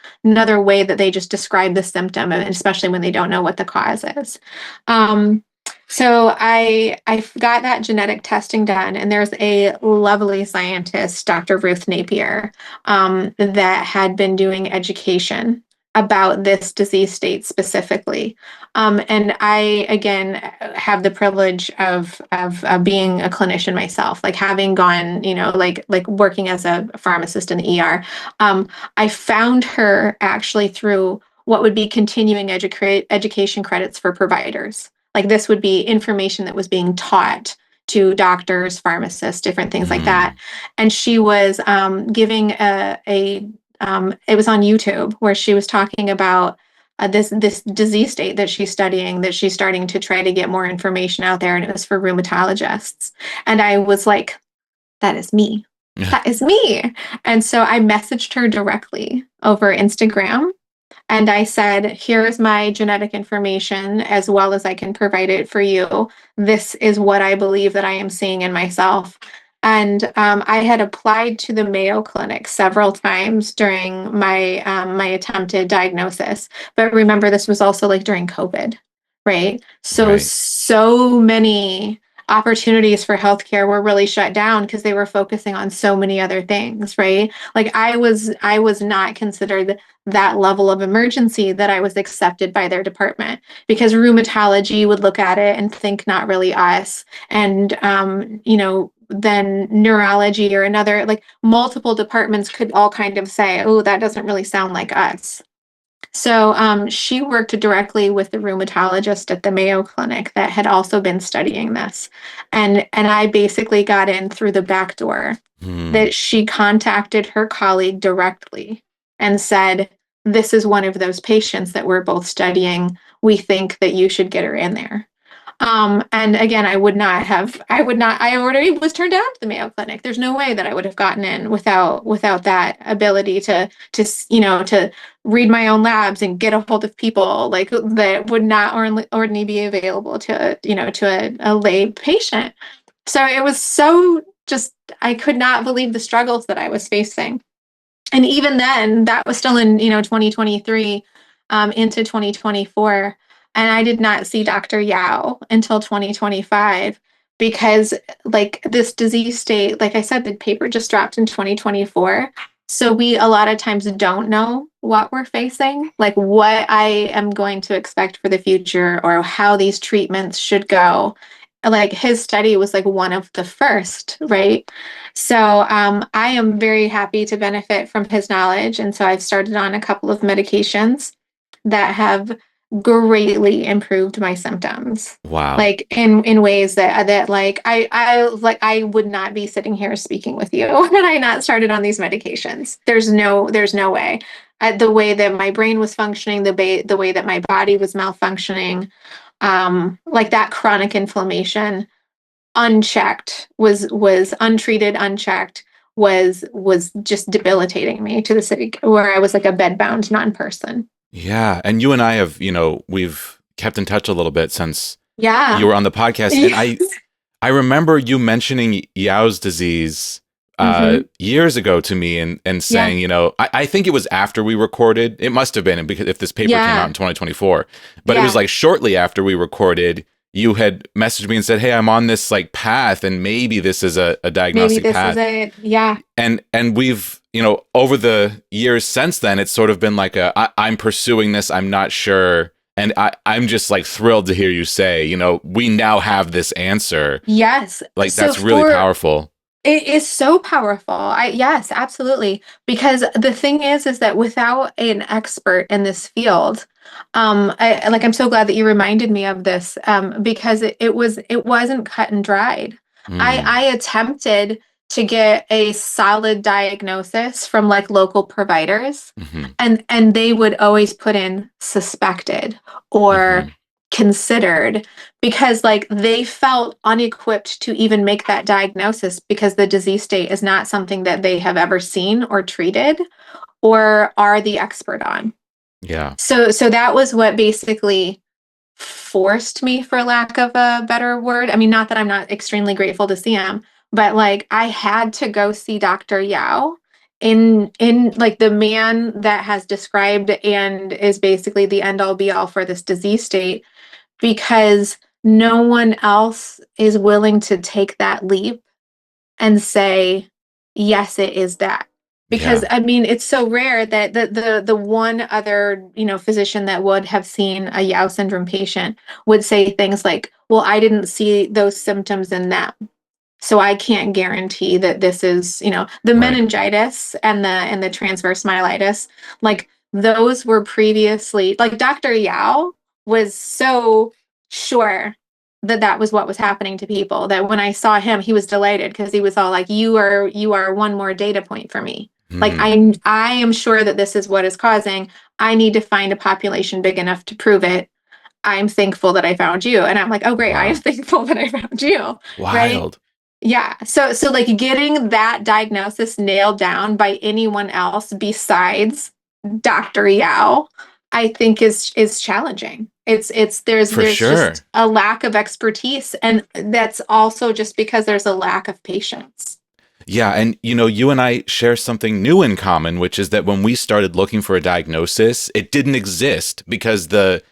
way that they just describe the symptom, especially when they don't know what the cause is. So I got that genetic testing done, and there's a lovely scientist, Dr. Ruth Napier, that had been doing education about this disease state specifically. And I, again, have the privilege of being a clinician myself, like having gone, like working as a pharmacist in the ER. I found her actually through what would be continuing education credits for providers. Like this would be information that was being taught to doctors, pharmacists, different things like that. And she was giving it was on YouTube where she was talking about this disease state that she's studying, that she's starting to try to get more information out there, and it was for rheumatologists. And I was like, that is me. That is me. And so I messaged her directly over Instagram. And I said, here's my genetic information as well as I can provide it for you. This is what I believe that I am seeing in myself. And I had applied to the Mayo Clinic several times during my attempted diagnosis. But remember, this was also like during COVID, right? So many opportunities for healthcare were really shut down because they were focusing on so many other things, right? Like I was not considered that level of emergency that I was accepted by their department, because rheumatology would look at it and think not really us. And, then neurology or another, like multiple departments could all kind of say, oh, that doesn't really sound like us. So she worked directly with the rheumatologist at the Mayo Clinic that had also been studying this. And I basically got in through the back door. That she contacted her colleague directly and said, this is one of those patients that we're both studying. We think that you should get her in there. And again, I already was turned down to the Mayo Clinic. There's no way that I would have gotten in without that ability to read my own labs and get a hold of people like that would not ordinarily be available to a lay patient. So it was so just, I could not believe the struggles that I was facing. And even then, that was still in 2023 into 2024. And I did not see Dr. Yao until 2025 because like this disease state, like I said, the paper just dropped in 2024. So we a lot of times don't know what we're facing, like what I am going to expect for the future or how these treatments should go. Like his study was like one of the first, right? So I am very happy to benefit from his knowledge. And so I've started on a couple of medications that have greatly improved my symptoms. Wow. Like in ways that like I would not be sitting here speaking with you had I not started on these medications. There's no way. The way that my brain was functioning, the way that my body was malfunctioning, like that chronic inflammation unchecked was untreated, unchecked, was just debilitating me to the city where I was like a bedbound non-person. Yeah. And you and I have, we've kept in touch a little bit since Yeah. you were on the podcast. Yes. And I remember you mentioning Yau's disease years ago to me and saying, I think it was after we recorded. It must have been, because if this paper came out in 2024, but it was like shortly after we recorded, you had messaged me and said, hey, I'm on this like path, and maybe this is a diagnostic path. Is it. Yeah. And we've, over the years since then, it's sort of been like I'm pursuing this. I'm not sure. And I'm just like thrilled to hear you say, we now have this answer. Yes. Like that's really powerful. It is so powerful. Yes, absolutely. Because the thing is that without an expert in this field, I'm so glad that you reminded me of this, because it wasn't cut and dried. I attempted to get a solid diagnosis from like local providers, and they would always put in suspected or considered, because like they felt unequipped to even make that diagnosis, because the disease state is not something that they have ever seen or treated or are the expert on. Yeah. So that was what basically forced me, for lack of a better word. I mean, not that I'm not extremely grateful to see him, but like I had to go see Dr. Yao, in like the man that has described and is basically the end all be all for this disease state, because no one else is willing to take that leap and say, yes, it is that. Because I mean, it's so rare that the one other, physician that would have seen a Yao syndrome patient would say things like, well, I didn't see those symptoms in them, so I can't guarantee that this is, the meningitis and the transverse myelitis, like those were previously, like Dr. Yao was so sure that was what was happening to people, that when I saw him, he was delighted, because he was all like, you are one more data point for me. Like, I am sure that this is what is causing. I need to find a population big enough to prove it. I'm thankful that I found you. And I'm like, oh, great. Wow. I am thankful that I found you. Wild. Right? Yeah. So like getting that diagnosis nailed down by anyone else besides Dr. Yao, I think is challenging. There's just a lack of expertise. And that's also just because there's a lack of patience. Yeah. And, you and I share something new in common, which is that when we started looking for a diagnosis, it didn't exist because the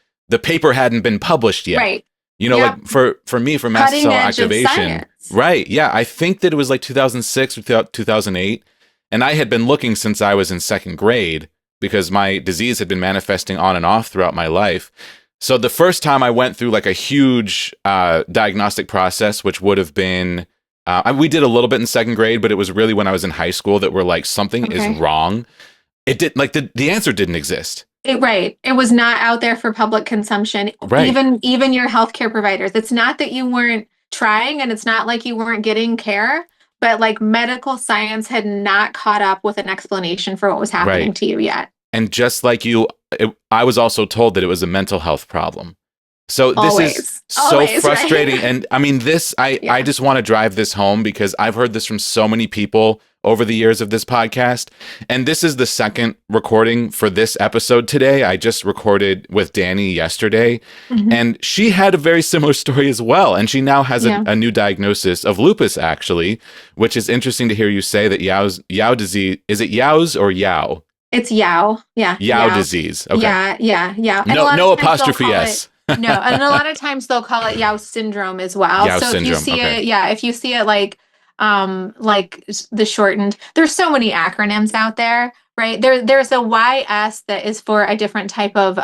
paper hadn't been published yet. Right. Like for me, for mast cell activation. Right. Yeah. I think that it was like 2006 or 2008. And I had been looking since I was in second grade, because my disease had been manifesting on and off throughout my life. So the first time I went through like a huge diagnostic process, which would have been, we did a little bit in second grade, but it was really when I was in high school that we're like, something is wrong. It did, like the answer didn't exist. It was not out there for public consumption. Right. Even your healthcare providers. It's not that you weren't trying, and it's not like you weren't getting care, but like medical science had not caught up with an explanation for what was happening to you yet. And just like you, I was also told that it was a mental health problem. So this is so frustrating. Right? And I mean, I just want to drive this home, because I've heard this from so many people over the years of this podcast. And this is the second recording for this episode today. I just recorded with Danni yesterday, and she had a very similar story as well. And she now has a new diagnosis of lupus, actually, which is interesting to hear you say that Yao disease. Is it Yao's or Yao? It's Yao. Yeah. Yao disease. Okay. Yeah. No apostrophe S. No, and a lot of times they'll call it Yao syndrome as well. Yao syndrome. If you see if you see it like the shortened, there's so many acronyms out there, right? There's a YS that is for a different type of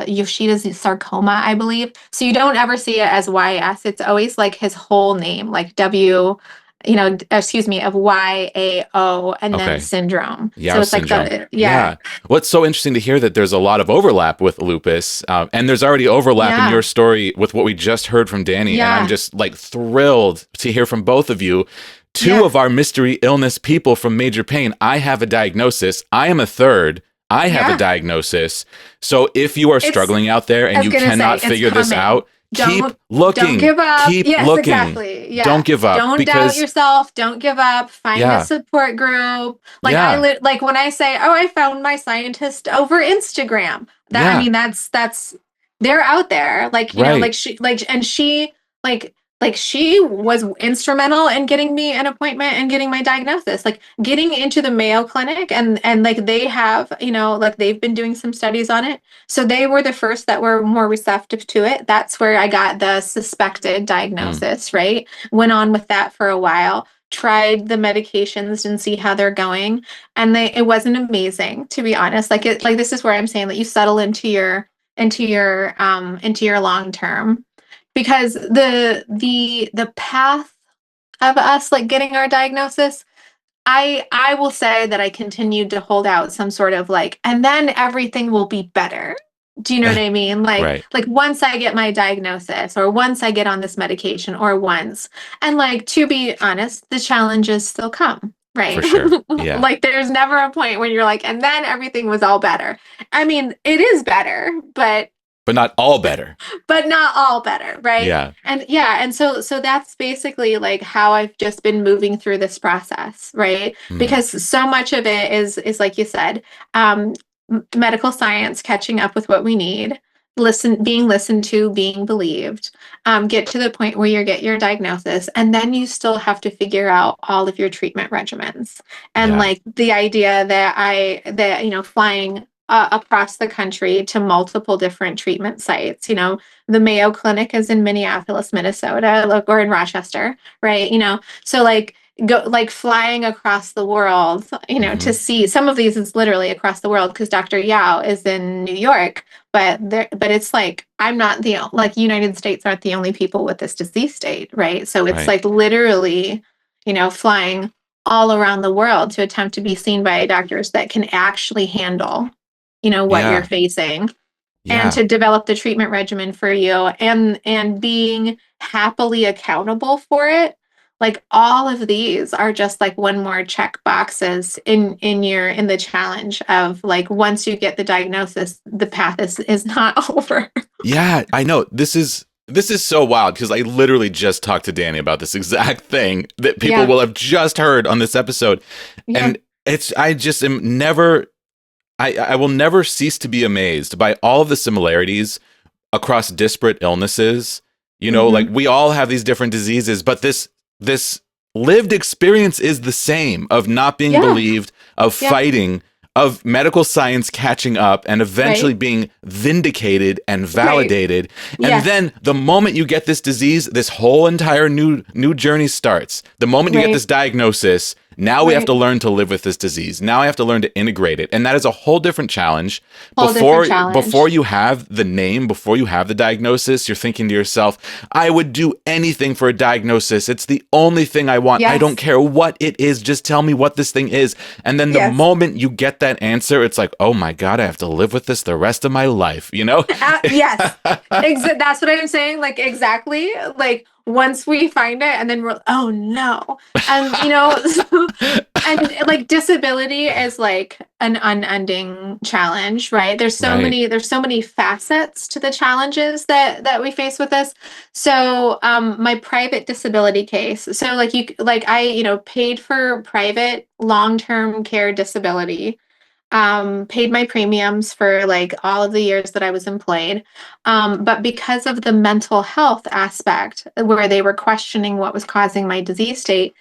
Yoshida's sarcoma, I believe. So you don't ever see it as YS. It's always like his whole name, like of YAO and then syndrome. Yao so it's syndrome. Like yeah. What's so interesting to hear that there's a lot of overlap with lupus, and there's already overlap in your story with what we just heard from Danni. And I'm just like thrilled to hear from both of you. Two of our mystery illness people from Major Pain. I have a diagnosis. I am a third. I have Yeah. a diagnosis. So if you are struggling out there I and was you gonna say, cannot it's figure this coming. out, keep Don't looking. give up. Keep Yes, looking. exactly. Yeah. Don't give up. Don't doubt yourself. Don't give up. Find a support group. Like like when I say, "Oh, I found my scientist over Instagram." I mean, that's they're out there. Like, you know, like she was instrumental in getting me an appointment and getting my diagnosis, like getting into the Mayo Clinic, and like they have, you know, like they've been doing some studies on it. So they were the first that were more receptive to it. That's where I got the suspected diagnosis, right? Went on with that for a while, tried the medications and see how they're going. And it wasn't amazing, to be honest. Like this is where I'm saying that you settle into your long term, because the path of us like getting our diagnosis, I will say that I continued to hold out some sort of like, and then everything will be better. Do you know what I mean? Like once I get my diagnosis, or once I get on this medication, or once, and like, to be honest, the challenges still come, right? For sure. Yeah. Like there's never a point when you're like, and then everything was all better. I mean, it is better, but not all better. But not all better, right? Yeah. And so that's basically like how I've just been moving through this process, right? Because so much of it is like you said, medical science catching up with what we need, being listened to, being believed, get to the point where you get your diagnosis, and then you still have to figure out all of your treatment regimens. And like the idea that you know, flying across the country to multiple different treatment sites. You know, the Mayo Clinic is in Minneapolis, Minnesota, or in Rochester, right? You know, so like flying across the world, you know, to see some of these is literally across the world, because Dr. Yao is in New York, but it's like, I'm not United States aren't the only people with this disease state, right? So it's like literally, you know, flying all around the world to attempt to be seen by doctors that can actually handle, you know, what you're facing, and to develop the treatment regimen for you, and being happily accountable for it. Like all of these are just like one more check boxes in the challenge of like, once you get the diagnosis, the path is not over. Yeah, I know. This is so wild, because I literally just talked to Danni about this exact thing that people will have just heard on this episode. And I just am never, I will never cease to be amazed by all of the similarities across disparate illnesses. You know, like we all have these different diseases, but this lived experience is the same, of not being believed, of fighting, of medical science catching up and eventually being vindicated and validated. And then the moment you get this disease, this whole entire new journey starts. The moment you get this diagnosis, now we have to learn to live with this disease. Now I have to learn to integrate it. And that is a whole different challenge. Before you have the name, before you have the diagnosis, you're thinking to yourself, I would do anything for a diagnosis. It's the only thing I want. I don't care what it is. Just tell me what this thing is. And then the moment you get that answer, it's like, oh my God, I have to live with this the rest of my life, you know? Yes. That's what I'm saying. Like, exactly. Like, once we find it, and then we're, oh no. And, you know, and like disability is like an unending challenge, right? There's so many facets to the challenges that we face with this. So, my private disability case. So I, you know, paid for private long-term care disability, paid my premiums for like all of the years that I was employed. But because of the mental health aspect, where they were questioning what was causing my disease state,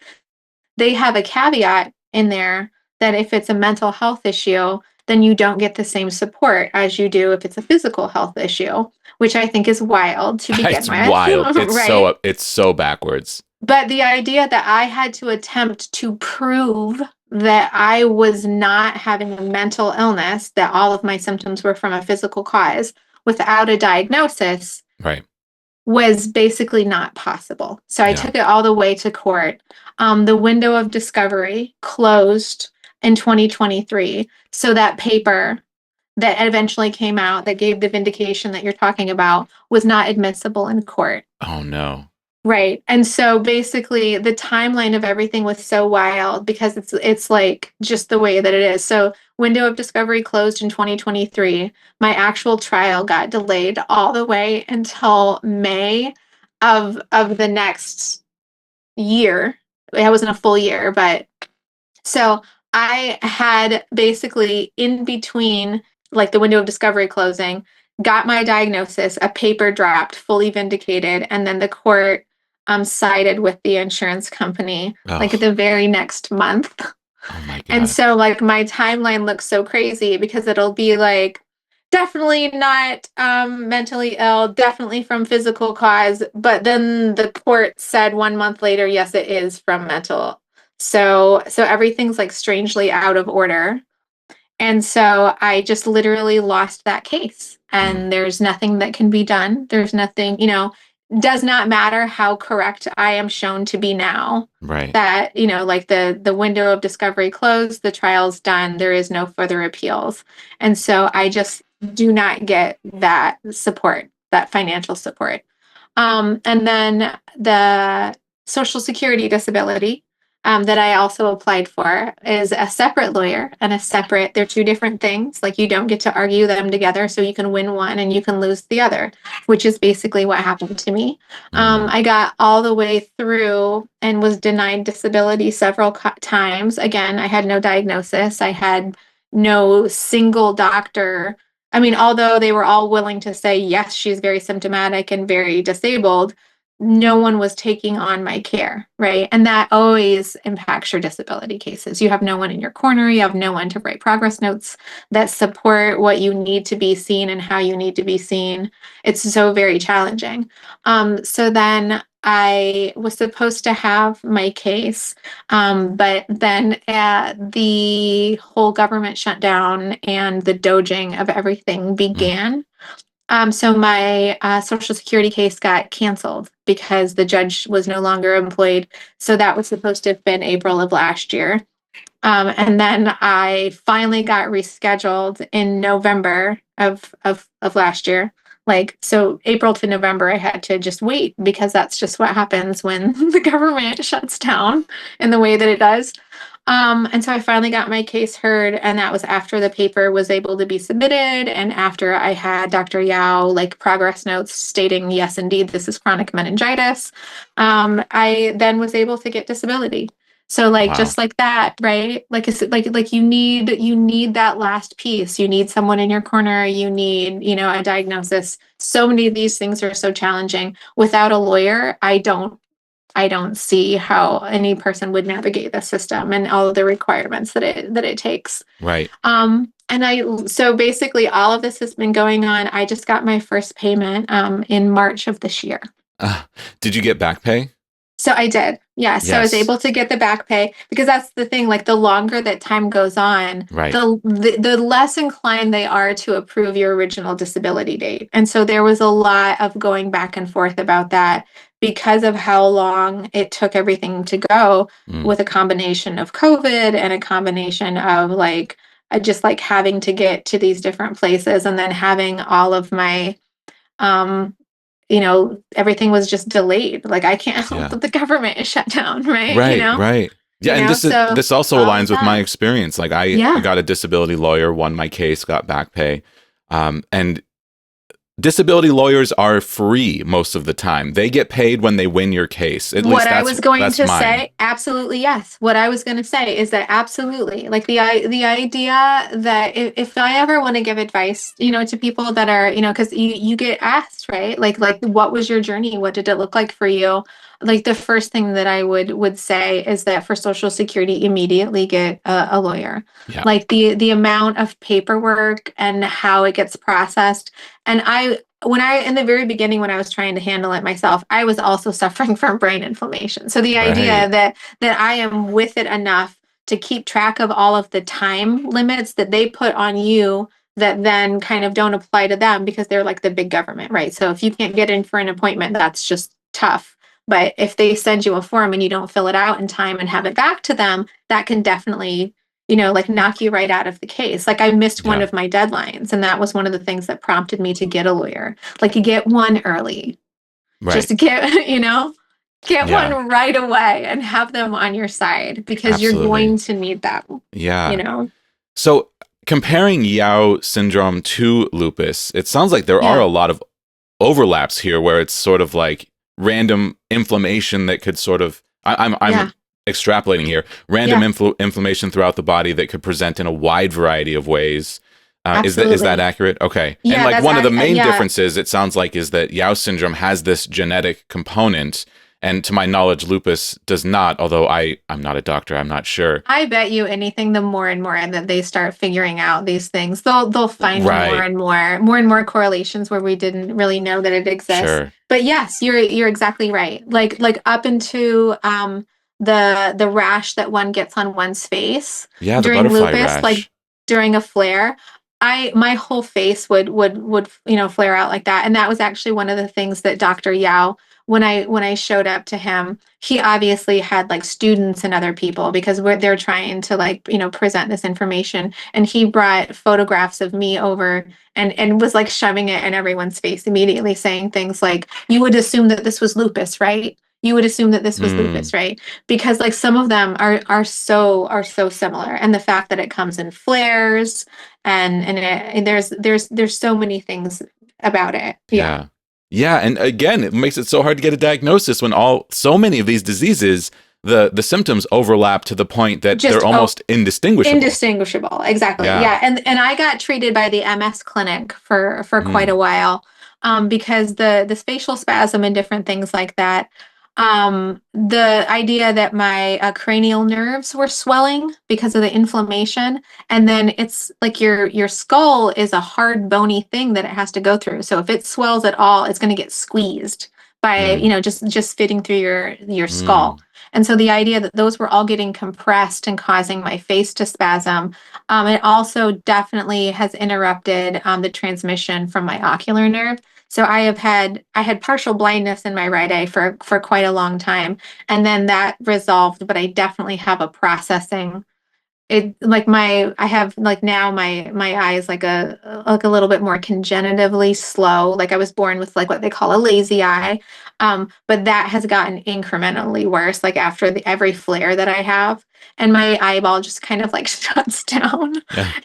they have a caveat in there that if it's a mental health issue, then you don't get the same support as you do if it's a physical health issue, which I think is wild to begin It's with. wild. It's so backwards. But the idea that I had to attempt to prove that I was not having a mental illness, that all of my symptoms were from a physical cause without a diagnosis, was basically not possible. So I took it all the way to court. The window of discovery closed in 2023. So that paper that eventually came out that gave the vindication that you're talking about was not admissible in court. Oh no. Right. And so basically the timeline of everything was so wild because it's like just the way that it is. So window of discovery closed in 2023. My actual trial got delayed all the way until May of the next year. It wasn't a full year, but so I had basically in between like the window of discovery closing, got my diagnosis, a paper dropped, fully vindicated, and then the court sided with the insurance company like Oh, the very next month. oh my And God. so like my timeline looks so crazy because it'll be like definitely not mentally ill, definitely from physical cause, but then the court said 1 month later, yes, it is from mental. So everything's like strangely out of order. And so I just literally lost that case. Mm, And there's nothing that can be done. There's nothing, does not matter how correct I am shown to be now. right. That, like the window of discovery closed, the trial's done, there is no further appeals. And so I just do not get that support, that financial support. And then the Social Security disability that I also applied for is a separate lawyer and they're two different things. Like you don't get to argue them together. So you can win one and you can lose the other, which is basically what happened to me. Mm, I got all the way through and was denied disability several times. Again, I had no diagnosis. I had no single doctor. I mean, although they were all willing to say, yes, she's very symptomatic and very disabled, no one was taking on my care, right? And that always impacts your disability cases. You have no one in your corner, you have no one to write progress notes that support what you need to be seen and how you need to be seen. It's so very challenging. So then I was supposed to have my case, but then the whole government shutdown and the doging of everything mm. began. So my Social Security case got canceled because the judge was no longer employed. So that was supposed to have been April of last year. And then I finally got rescheduled in November of last year. Like, so April to November, I had to just wait because that's just what happens when the government shuts down in the way that it does. And so I finally got my case heard, and that was after the paper was able to be submitted, and after I had Dr. Yao like progress notes stating, yes, indeed, this is chronic meningitis. I then was able to get disability. So like Wow. just like that, right? Like it's like you need that last piece. You need someone in your corner, you need, a diagnosis. So many of these things are so challenging. Without a lawyer, I don't see how any person would navigate the system and all of the requirements that it takes. Right. So basically all of this has been going on. I just got my first payment in March of this year. Uh, did you get back pay? So I did. Yeah. So I was Yes. able to get the back pay because that's the thing. Like the longer that time goes on, Right. the less inclined they are to approve your original disability date. And so there was a lot of going back and forth about that because of how long it took everything to go Mm, with a combination of COVID and a combination of like just like having to get to these different places and then having all of my um everything was just delayed. Like I can't help yeah. that the government is shut down, right? Right. Right. Yeah, and So this also all of aligns with my that. experience. Like I Yeah. got a disability lawyer, won my case, got back pay, and disability lawyers are free most of the time. They get paid when they win your case. At least What I was going that's to mine. say, absolutely yes. What I was going to say is that absolutely, like the idea that if I ever want to give advice, to people that are, because you get asked, right? Like what was your journey? What did it look like for you? Like the first thing that I would say is that for Social Security, immediately get a lawyer. Yeah. Like the amount of paperwork and how it gets processed. And in the very beginning, when I was trying to handle it myself, I was also suffering from brain inflammation. So the idea Right. that I am with it enough to keep track of all of the time limits that they put on you that then kind of don't apply to them because they're like the big government, right? So if you can't get in for an appointment, that's just tough. But if they send you a form and you don't fill it out in time and have it back to them, that can definitely like knock you right out of the case. Like I missed one Yeah. of my deadlines, and that was one of the things that prompted me to get a lawyer. Like you get one early, just Right. to get. Get Yeah. one right away and have them on your side because you're Absolutely. going to need them. Yeah. You know? So comparing Yao syndrome to lupus, it sounds like there are Yeah. a lot of overlaps here where it's sort of like random inflammation that could sort of I'm Yeah. extrapolating here, random inflammation throughout the body that could present in a wide variety of ways. Is that Absolutely. accurate? Okay. Yeah, And like that's one of the main yeah. differences, it sounds like, is that Yao syndrome has this genetic component, and to my knowledge, lupus does not. Although I'm not a doctor, I'm not sure. I bet you anything, the more and more that they start figuring out these things, they'll find Right. more and more correlations where we didn't really know that it exists. Sure. But yes, you're exactly right. Like up into the rash that one gets on one's face Yeah, the during butterfly lupus, rash. like during a flare. My whole face would flare out like that. And that was actually one of the things that Dr. Yao, when I showed up to him, he obviously had like students and other people because they're trying to like, present this information. And he brought photographs of me over and was like shoving it in everyone's face immediately, saying things like, you would assume that this was lupus, right? You would assume that this was lupus, right? Because like some of them are so similar. And the fact that it comes in flares and there's so many things about it. Yeah. Yeah, and again, it makes it so hard to get a diagnosis when so many of these diseases, the symptoms overlap to the point that they're almost indistinguishable. Indistinguishable, exactly. Yeah. And I got treated by the MS clinic for quite a while, because the spatial spasm and different things like that. The idea that my cranial nerves were swelling because of the inflammation, and then it's like your skull is a hard bony thing that it has to go through. So if it swells at all, it's going to get squeezed by just fitting through your skull. And so the idea that those were all getting compressed and causing my face to spasm, it also definitely has interrupted the transmission from my ocular nerve. So I had partial blindness in my right eye for quite a long time, and then that resolved. But I definitely have a processing. I have like now my eye is like a little bit more congenitively slow. Like I was born with like what they call a lazy eye. But that has gotten incrementally worse, like after every flare that I have. And my eyeball just kind of like shuts down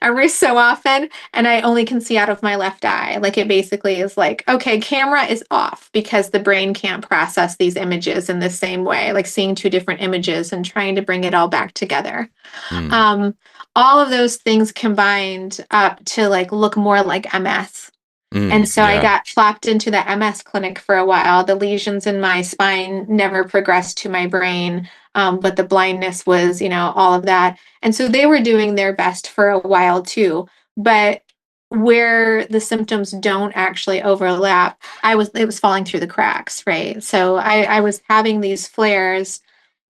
every so often. And I only can see out of my left eye. Like it basically is like, okay, camera is off because the brain can't process these images in the same way, like seeing two different images and trying to bring it all back together. All of those things combined up to like look more like MS. And so I got plopped into the MS clinic for a while. The lesions in my spine never progressed to my brain, but the blindness was, all of that. And so they were doing their best for a while too. But where the symptoms don't actually overlap, it was falling through the cracks, right? So I was having these flares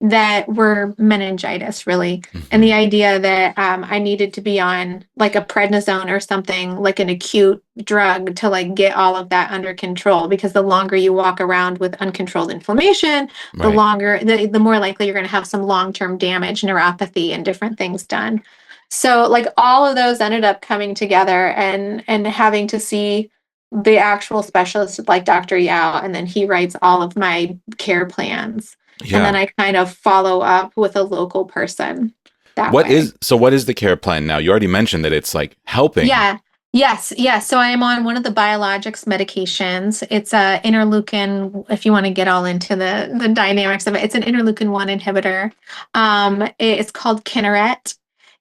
that were meningitis, really. And the idea that I needed to be on like a prednisone or something, like an acute drug to like get all of that under control, because the longer you walk around with uncontrolled inflammation, the longer, the more likely you're going to have some long-term damage, neuropathy, and different things done. So like all of those ended up coming together and having to see the actual specialist like Dr. Yao, and then he writes all of my care plans. And then I kind of follow up with a local person that way. What is the care plan now? You already mentioned that it's like helping. Yeah. Yes. Yeah. So I am on one of the biologics medications. It's a interleukin, if you want to get all into the dynamics of it, it's an interleukin-1 inhibitor. It's called Kineret.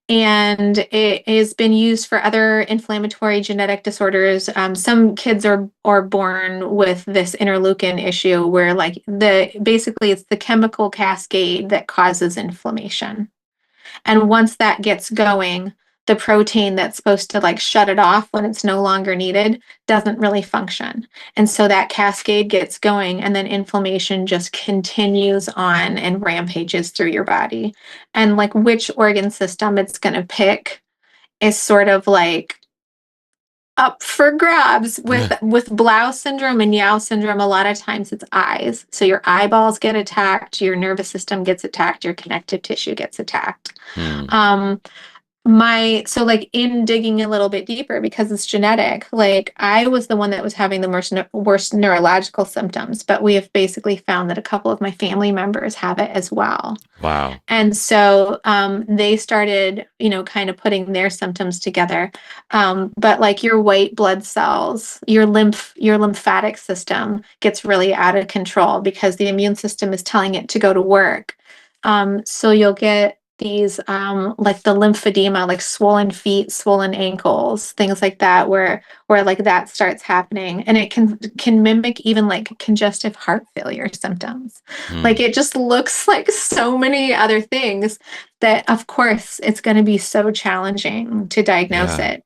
And it has been used for other inflammatory genetic disorders. Some kids are born with this interleukin issue where like basically it's the chemical cascade that causes inflammation. And once that gets going, the protein that's supposed to like shut it off when it's no longer needed doesn't really function. And so that cascade gets going, and then inflammation just continues on and rampages through your body. And like which organ system it's going to pick is sort of like up for grabs. With Blau syndrome and Yao syndrome, a lot of times it's eyes. So your eyeballs get attacked, your nervous system gets attacked, your connective tissue gets attacked. So like in digging a little bit deeper because it's genetic, like I was the one that was having the worst neurological symptoms, but we have basically found that a couple of my family members have it as well. Wow. And so they started, kind of putting their symptoms together. But like your white blood cells, your lymphatic system gets really out of control because the immune system is telling it to go to work. So you'll get these like the lymphedema, like swollen feet, swollen ankles, things like that, where like that starts happening, and it can mimic even like congestive heart failure symptoms. Like Mm. it just looks like so many other things that of course it's going to be so challenging to diagnose Yeah. it.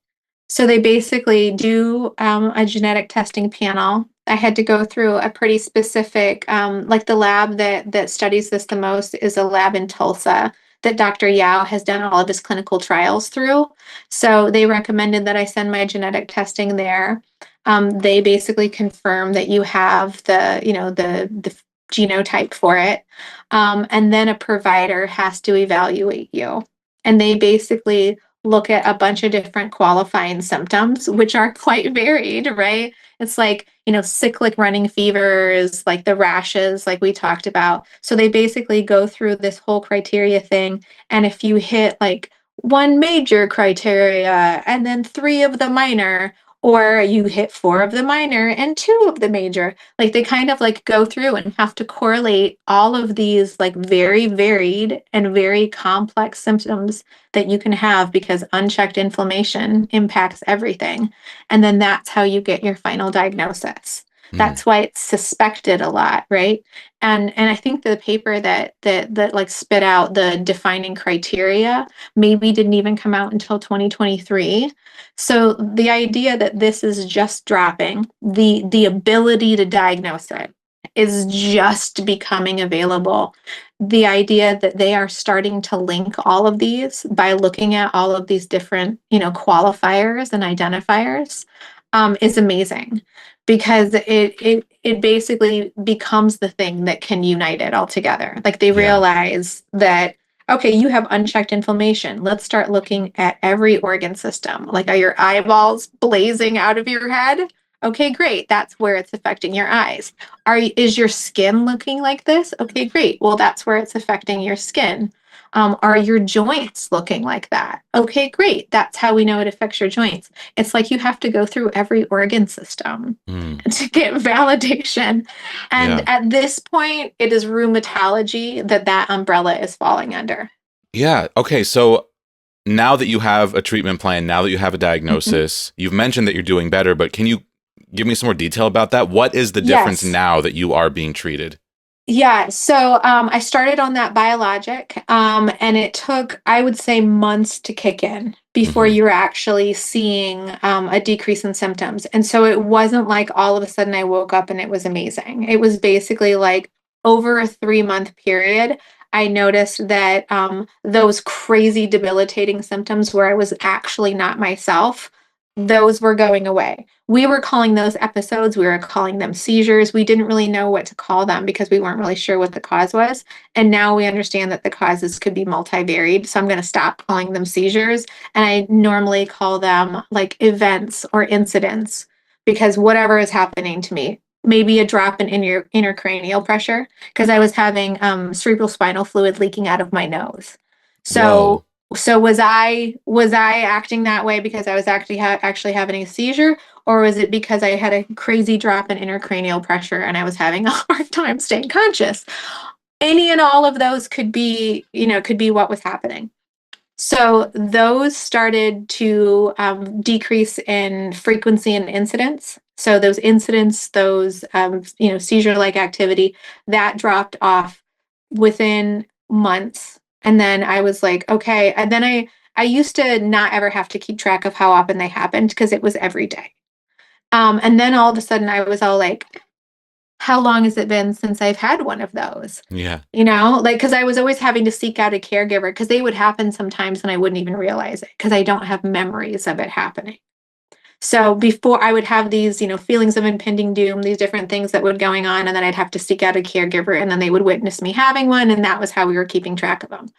So they basically do a genetic testing panel. I had to go through a pretty specific, like the lab that studies this the most is a lab in Tulsa that Dr. Yao has done all of his clinical trials through. So they recommended that I send my genetic testing there. They basically confirm that you have the genotype for it. And then a provider has to evaluate you. And they basically look at a bunch of different qualifying symptoms, which are quite varied, right? It's like, cyclic running fevers, like the rashes, like we talked about. So they basically go through this whole criteria thing. And if you hit like one major criteria and then three of the minor, or you hit four of the minor and two of the major, like they kind of like go through and have to correlate all of these like very varied and very complex symptoms that you can have because unchecked inflammation impacts everything. And then that's how you get your final diagnosis. Mm. That's why it's suspected a lot, right? And I think the paper that like spit out the defining criteria maybe didn't even come out until 2023. So the idea that this is just dropping, the ability to diagnose it is just becoming available. The idea that they are starting to link all of these by looking at all of these different, qualifiers and identifiers, is amazing because it basically becomes the thing that can unite it all together. Like they Yeah. realize that, okay, you have unchecked inflammation. Let's start looking at every organ system. Like, are your eyeballs blazing out of your head? Okay, great. That's where it's affecting your eyes. Is your skin looking like this? Okay, great. Well, that's where it's affecting your skin. Are your joints looking like that? Okay, great. That's how we know it affects your joints. It's like you have to go through every organ system Mm. to get validation. Yeah. And at this point, it is rheumatology that umbrella is falling under. Yeah. Okay. So now that you have a treatment plan, now that you have a Mhm. diagnosis, you've mentioned that you're doing better, but can you give me some more detail about that? What is the difference Yes. now that you are being treated? Yeah, so I started on that biologic, and it took, I would say, months to kick in before Hmm. you were actually seeing a decrease in symptoms. And so it wasn't like all of a sudden I woke up and it was amazing. It was basically like over a 3-month period, I noticed that those crazy debilitating symptoms where I was actually not myself, those were going away. We were calling those episodes, we were calling them seizures. We didn't really know what to call them because we weren't really sure what the cause was. And now we understand that the causes could be multivariate. So I'm going to stop calling them seizures. And I normally call them like events or incidents because whatever is happening to me, maybe a drop in intracranial pressure because I was having cerebral spinal fluid leaking out of my nose. Whoa. So was I acting that way because I was actually having a seizure, or was it because I had a crazy drop in intracranial pressure and I was having a hard time staying conscious? Any and all of those could be what was happening. So those started to decrease in frequency and incidence. So those incidents, those seizure-like activity, that dropped off within months. And then I was like, okay. And then I used to not ever have to keep track of how often they happened because it was every day. And then all of a sudden I was all like, how long has it been since I've had one of those? Yeah. Like, because I was always having to seek out a caregiver because they would happen sometimes and I wouldn't even realize it because I don't have memories of it happening. So before I would have these, feelings of impending doom, these different things that would going on, and then I'd have to seek out a caregiver, and then they would witness me having one, and that was how we were keeping track of them.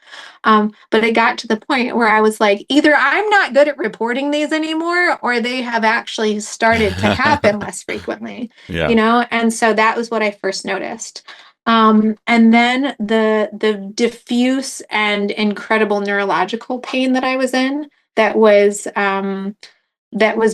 But it got to the point where I was like, either I'm not good at reporting these anymore, or they have actually started to happen less frequently. Yeah. And so that was what I first noticed. And then the diffuse and incredible neurological pain that I was in, that was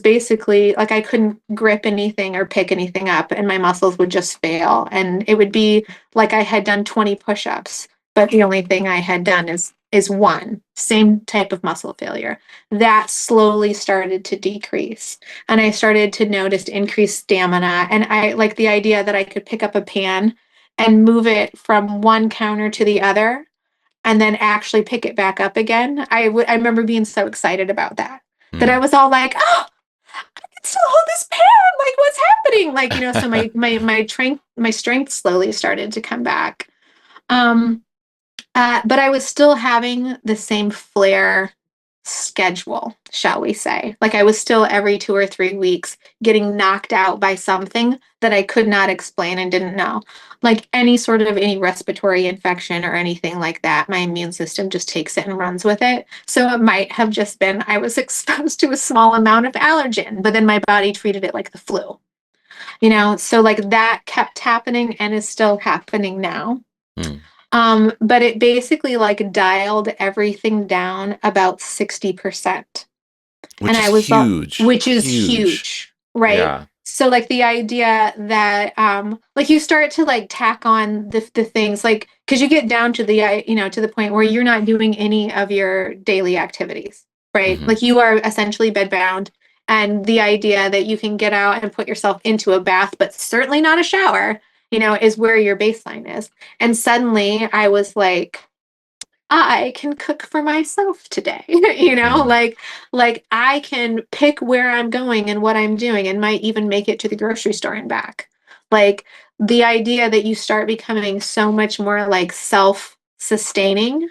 basically like I couldn't grip anything or pick anything up, and my muscles would just fail. And it would be like I had done 20 push-ups, but the only thing I had done is one, same type of muscle failure. That slowly started to decrease. And I started to notice increased stamina. And I like the idea that I could pick up a pan and move it from one counter to the other and then actually pick it back up again. I remember being so excited about that. That I was all like, oh, I can still hold this pan. Like, what's happening? Like, so my strength slowly started to come back. But I was still having the same flare schedule, shall we say. Like I was still every 2 or 3 weeks getting knocked out by something that I could not explain and didn't know. Like any respiratory infection or anything like that, my immune system just takes it and runs with it. So it might have just been I was exposed to a small amount of allergen, but then my body treated it like the flu. So like that kept happening and is still happening now. But it basically like dialed everything down about 60%. Which is huge, right? Yeah. So like the idea that like you start to like tack on the things like because you get down to to the point where you're not doing any of your daily activities, right? Like you are essentially bedbound, and the idea that you can get out and put yourself into a bath, but certainly not a shower, is where your baseline is. And suddenly I was like, I can cook for myself today, like I can pick where I'm going and what I'm doing and might even make it to the grocery store and back. Like the idea that you start becoming so much more like self-sustaining,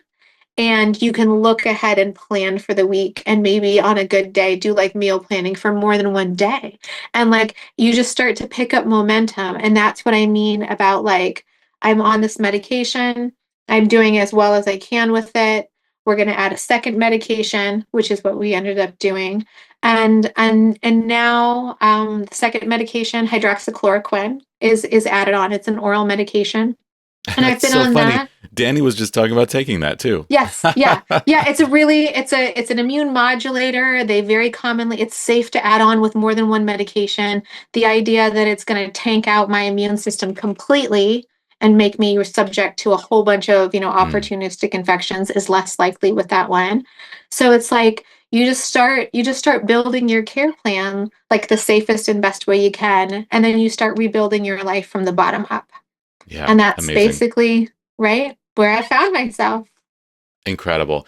and you can look ahead and plan for the week, and maybe on a good day do like meal planning for more than one day. And like you just start to pick up momentum. And that's what I mean about like I'm on this medication, I'm doing as well as I can with it. We're going to add a second medication, which is what we ended up doing. And now the second medication, hydroxychloroquine, is added on. It's an oral medication. And I've been so on funny. that. Danni was just talking about taking that too. Yes. Yeah. Yeah. It's an immune modulator. It's safe to add on with more than one medication. The idea that it's going to tank out my immune system completely and make me subject to a whole bunch of, opportunistic infections is less likely with that one. So it's like, you just start building your care plan, like the safest and best way you can. And then you start rebuilding your life from the bottom up. Yeah. And that's amazing. basically right where I found myself. Incredible.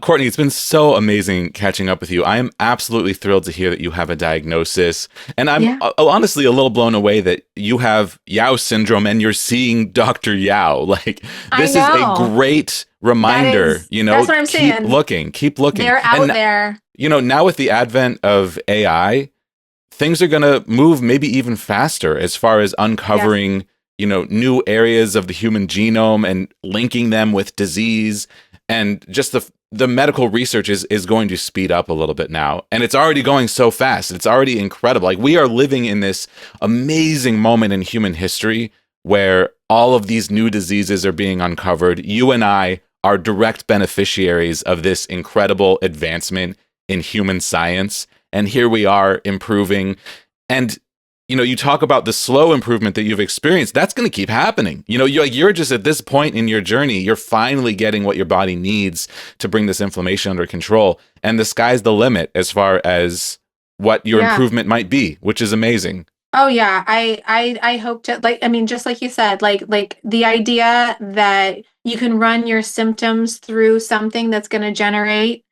Courtney, it's been so amazing catching up with you. I am absolutely thrilled to hear that you have a diagnosis. And I'm honestly a little blown away that you have Yao syndrome and you're seeing Dr. Yao. Like, this is a great reminder, that's what I'm keep saying. Keep looking. They're out there. Now with the advent of AI, things are going to move maybe even faster as far as uncovering, new areas of the human genome and linking them with disease. And just the medical research is going to speed up a little bit now. And it's already going so fast. It's already incredible. Like we are living in this amazing moment in human history where all of these new diseases are being uncovered. You and I are direct beneficiaries of this incredible advancement in human science. And here we are improving. And you talk about the slow improvement that you've experienced. That's going to keep happening. You're just at this point in your journey, you're finally getting what your body needs to bring this inflammation under control. And the sky's the limit as far as what your improvement might be, which is amazing. Oh yeah. I hope to just like you said, like the idea that you can run your symptoms through something that's going to generate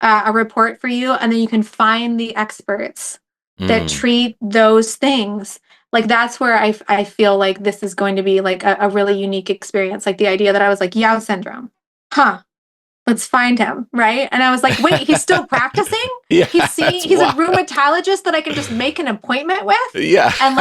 a report for you, and then you can find the experts that treat those things. Like that's where I feel like this is going to be like a really unique experience. Like the idea that I was like, Yao syndrome. Huh. let's find him, right? And I was like, wait, he's still practicing? Yeah, He's a rheumatologist that I can just make an appointment with? Yeah. And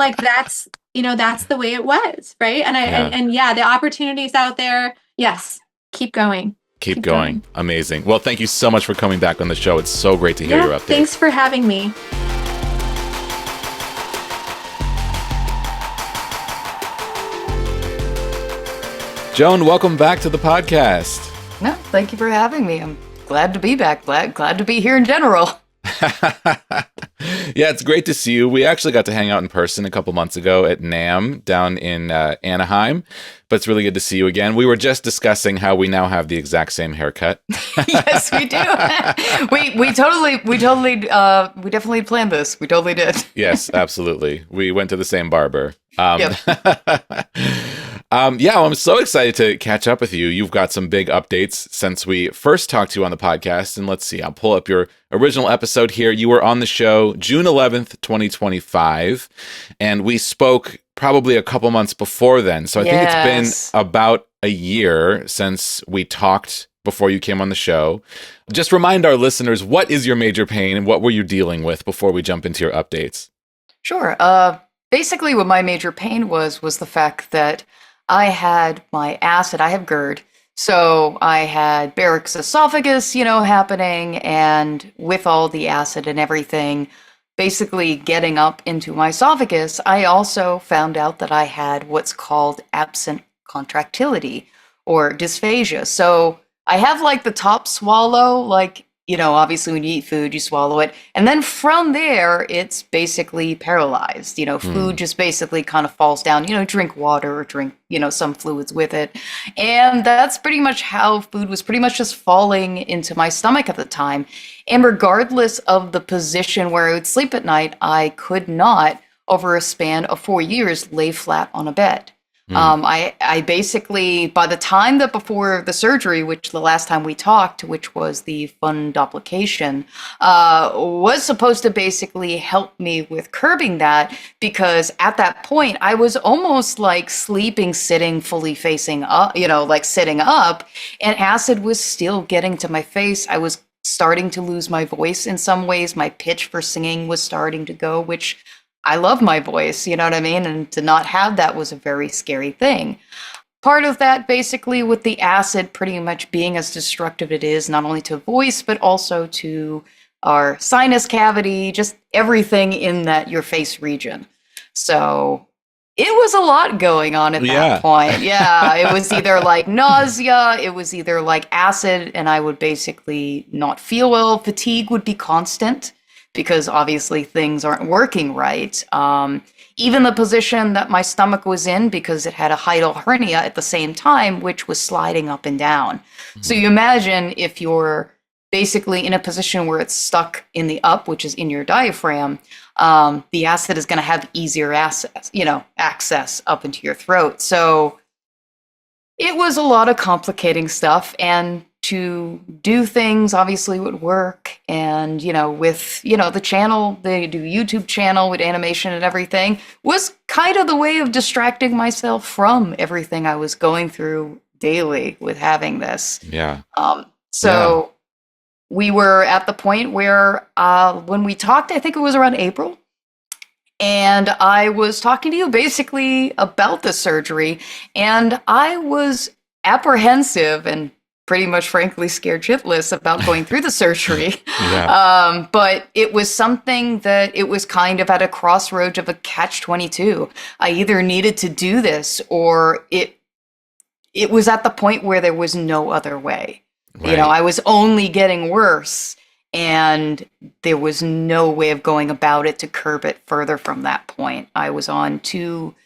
that's, that's the way it was, right? And the opportunities out there, yes, keep going. Keep going. Amazing. Well, thank you so much for coming back on the show. It's so great to hear your updates. Thanks for having me. Joan, welcome back to the podcast. No, thank you for having me. I'm glad to be back. Glad to be here in general. Yeah, it's great to see you. We actually got to hang out in person a couple months ago at NAMM down in Anaheim, but it's really good to see you again. We were just discussing how we now have the exact same haircut. Yes, we do. we definitely planned this. We totally did. Yes, absolutely. We went to the same barber. Yep. Well, I'm so excited to catch up with you. You've got some big updates since we first talked to you on the podcast. And let's see, I'll pull up your original episode here. You were on the show June 11th, 2025. And we spoke probably a couple months before then. So I think it's been about a year since we talked before you came on the show. Just remind our listeners, what is your major pain and what were you dealing with before we jump into your updates? Sure. Basically, what my major pain was the fact that I had my acid. I have GERD. So I had Barrett's esophagus, happening. And with all the acid and everything, basically getting up into my esophagus, I also found out that I had what's called absent contractility or dysphagia. So I have like the top swallow, obviously when you eat food, you swallow it. And then from there, it's basically paralyzed. Food just basically kind of falls down, drink water or drink, some fluids with it. And that's pretty much how food was pretty much just falling into my stomach at the time. And regardless of the position where I would sleep at night, I could not, over a span of 4 years, lay flat on a bed. I basically, by the time that before the surgery, which the last time we talked, which was the fundoplication, was supposed to basically help me with curbing that, because at that point I was almost like sleeping, sitting, fully facing up, like sitting up, and acid was still getting to my face. I was starting to lose my voice in some ways. My pitch for singing was starting to go, which I love my voice, you know what I mean? And to not have that was a very scary thing. Part of that, basically, with the acid pretty much being as destructive it is, not only to voice, but also to our sinus cavity, just everything in your face region. So it was a lot going on at that point. Yeah, it was either like nausea, it was either like acid, and I would basically not feel well. Fatigue would be constant, because obviously things aren't working right. Even the position that my stomach was in, because it had a hiatal hernia at the same time, which was sliding up and down. Mm-hmm. So you imagine if you're basically in a position where it's stuck in the up, which is in your diaphragm, the acid is going to have easier access up into your throat. So it was a lot of complicating stuff, and to do things obviously would work, and with the channel, the YouTube channel with animation and everything was kind of the way of distracting myself from everything I was going through daily with having this. We were at the point where when we talked, I think it was around April, and I was talking to you basically about the surgery, and I was apprehensive and pretty much frankly scared shitless about going through the surgery. But it was something that it was kind of at a crossroads of a catch-22. I either needed to do this, or it was at the point where there was no other way. Right. I was only getting worse, and there was no way of going about it to curb it further from that point. I was on 2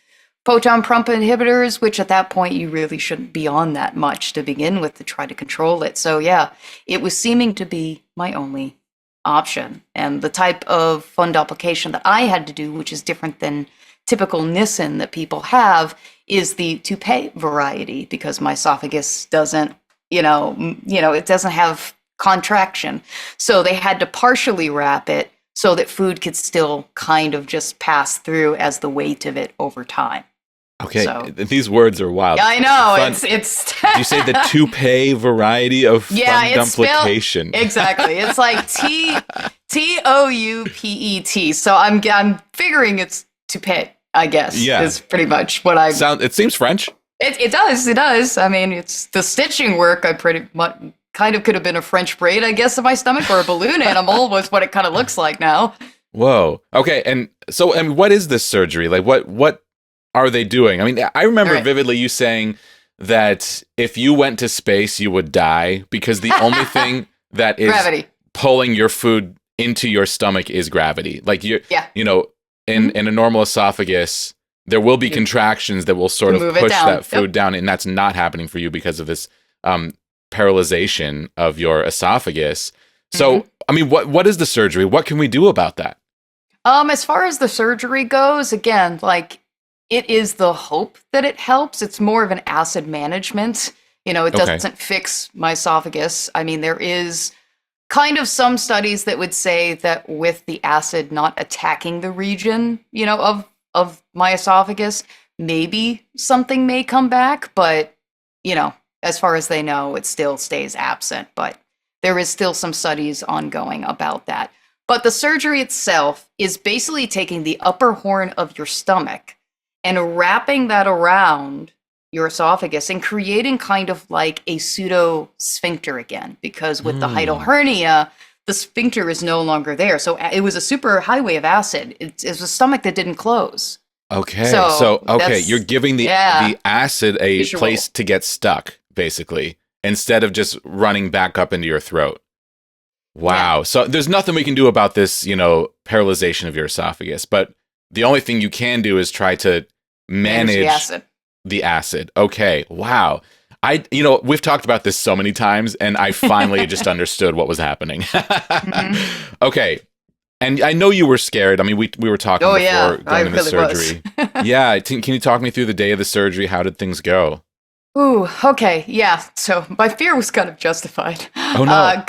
proton pump inhibitors, which at that point you really shouldn't be on that much to begin with to try to control it. So yeah, it was seeming to be my only option. And the type of fundoplication that I had to do, which is different than typical Nissen that people have, is the toupee variety, because my esophagus doesn't, it doesn't have contraction. So they had to partially wrap it so that food could still kind of just pass through as the weight of it over time. Okay, So these words are wild. yeah, I know. Fun. It's Did you say the toupee variety of yeah, it's spelled funduplication? exactly. It's like Toupet. So I'm figuring it's toupee, I guess. Yeah. Is pretty much what I It seems French. It does. I mean, it's the stitching work. I pretty much kind of could have been a French braid, I guess, in my stomach, or a balloon animal was what it kind of looks like now. Whoa. Okay, and what is this surgery? Like, what are they doing? I mean, I remember vividly you saying that if you went to space, you would die because the only thing that is Gravity. pulling your food into your stomach is gravity. Like in a normal esophagus, there will be contractions that will sort of Move it push down. that food down, and that's not happening for you because of this paralyzation of your esophagus. So, I mean, what is the surgery? What can we do about that? As far as the surgery goes, again, like it is the hope that it helps. It's more of an acid management. It doesn't fix my esophagus. I mean, there is kind of some studies that would say that with the acid not attacking the region, of my esophagus, maybe something may come back, but as far as they know, it still stays absent. But there is still some studies ongoing about that. But the surgery itself is basically taking the upper horn of your stomach and wrapping that around your esophagus and creating kind of like a pseudo sphincter again, because with the hiatal hernia, the sphincter is no longer there. So it was a super highway of acid. It was a stomach that didn't close. Okay. So you're giving the acid a Visual. place to get stuck, basically, instead of just running back up into your throat. Wow. Yeah. So there's nothing we can do about this, paralyzation of your esophagus, but the only thing you can do is try to manage the acid. Okay. Wow. We've talked about this so many times, and I finally just understood what was happening. Okay. And I know you were scared. I mean, we were talking before going into surgery. Yeah. Can you talk me through the day of the surgery? How did things go? Ooh, okay, yeah. So my fear was kind of justified. Oh no!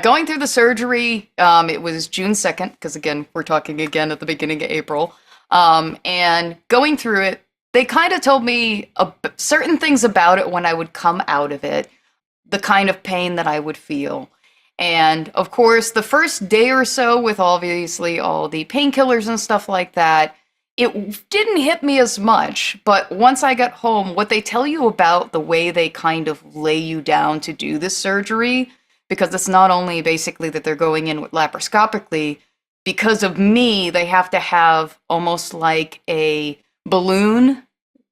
Going through the surgery. It was June 2nd, because again, we're talking again at the beginning of April. And going through it, they kind of told me certain things about it when I would come out of it, the kind of pain that I would feel. And of course, the first day or so, with obviously all the painkillers and stuff like that, it didn't hit me as much. But once I got home, what they tell you about the way they kind of lay you down to do this surgery, because it's not only basically that they're going in laparoscopically, because of me, they have to have almost like a balloon.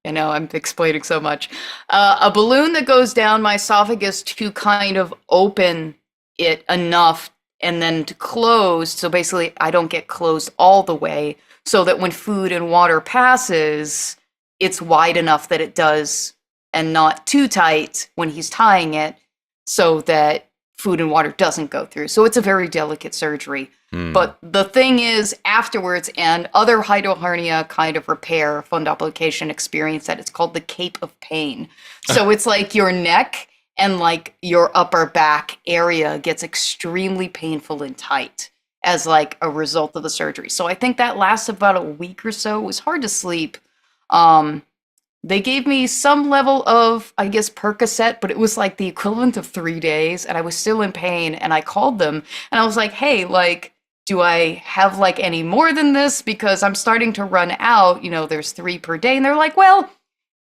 I know I'm explaining so much. A balloon that goes down my esophagus to kind of open it enough and then to close. So basically, I don't get closed all the way, so that when food and water passes, it's wide enough that it does, and not too tight when he's tying it, so that food and water doesn't go through. So it's a very delicate surgery. But the thing is, afterwards, and other hiatal hernia kind of repair fundoplication experience that it's called the Cape of Pain. So it's like your neck and like your upper back area gets extremely painful and tight as like a result of the surgery. So I think that lasted about a week or so. It was hard to sleep. They gave me some level of, I guess, Percocet, but it was like the equivalent of 3 days, and I was still in pain. And I called them and I was like, hey, like, do I have like any more than this? Because I'm starting to run out, there's 3 per day. And they're like, well,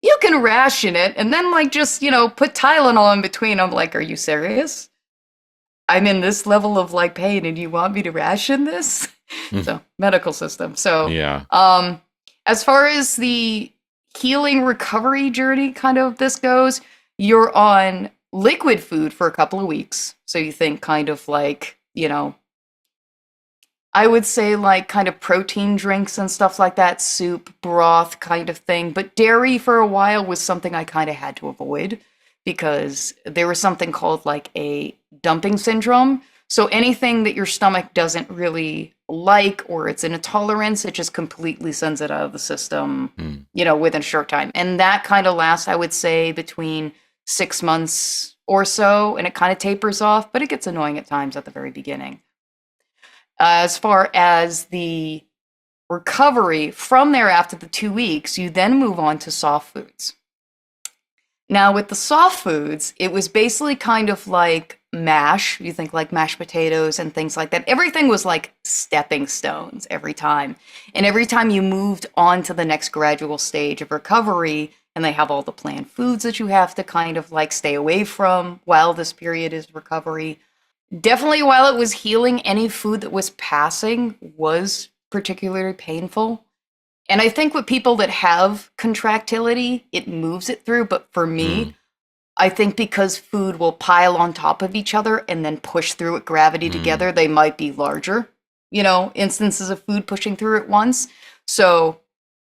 you can ration it and then like just, put Tylenol in between. I'm like, are you serious? I'm in this level of like pain and you want me to ration this? So medical system. So yeah. As far as the healing recovery journey kind of this goes, you're on liquid food for a couple of weeks. So you think kind of like, I would say like kind of protein drinks and stuff like that, soup, broth kind of thing. But dairy for a while was something I kind of had to avoid, because there was something called like a dumping syndrome. So anything that your stomach doesn't really like, or it's an intolerance, it just completely sends it out of the system, within a short time. And that kind of lasts, I would say, between 6 months or so, and it kind of tapers off, but it gets annoying at times at the very beginning. As far as the recovery from there after the 2 weeks, you then move on to soft foods. Now, with the soft foods, it was basically kind of like mash. You think like mashed potatoes and things like that. Everything was like stepping stones every time. And every time you moved on to the next gradual stage of recovery, and they have all the planned foods that you have to kind of like stay away from while this period is recovery. Definitely while it was healing, any food that was passing was particularly painful. And I think with people that have contractility, it moves it through. But for me, I think because food will pile on top of each other and then push through with gravity together, they might be larger, instances of food pushing through at once. So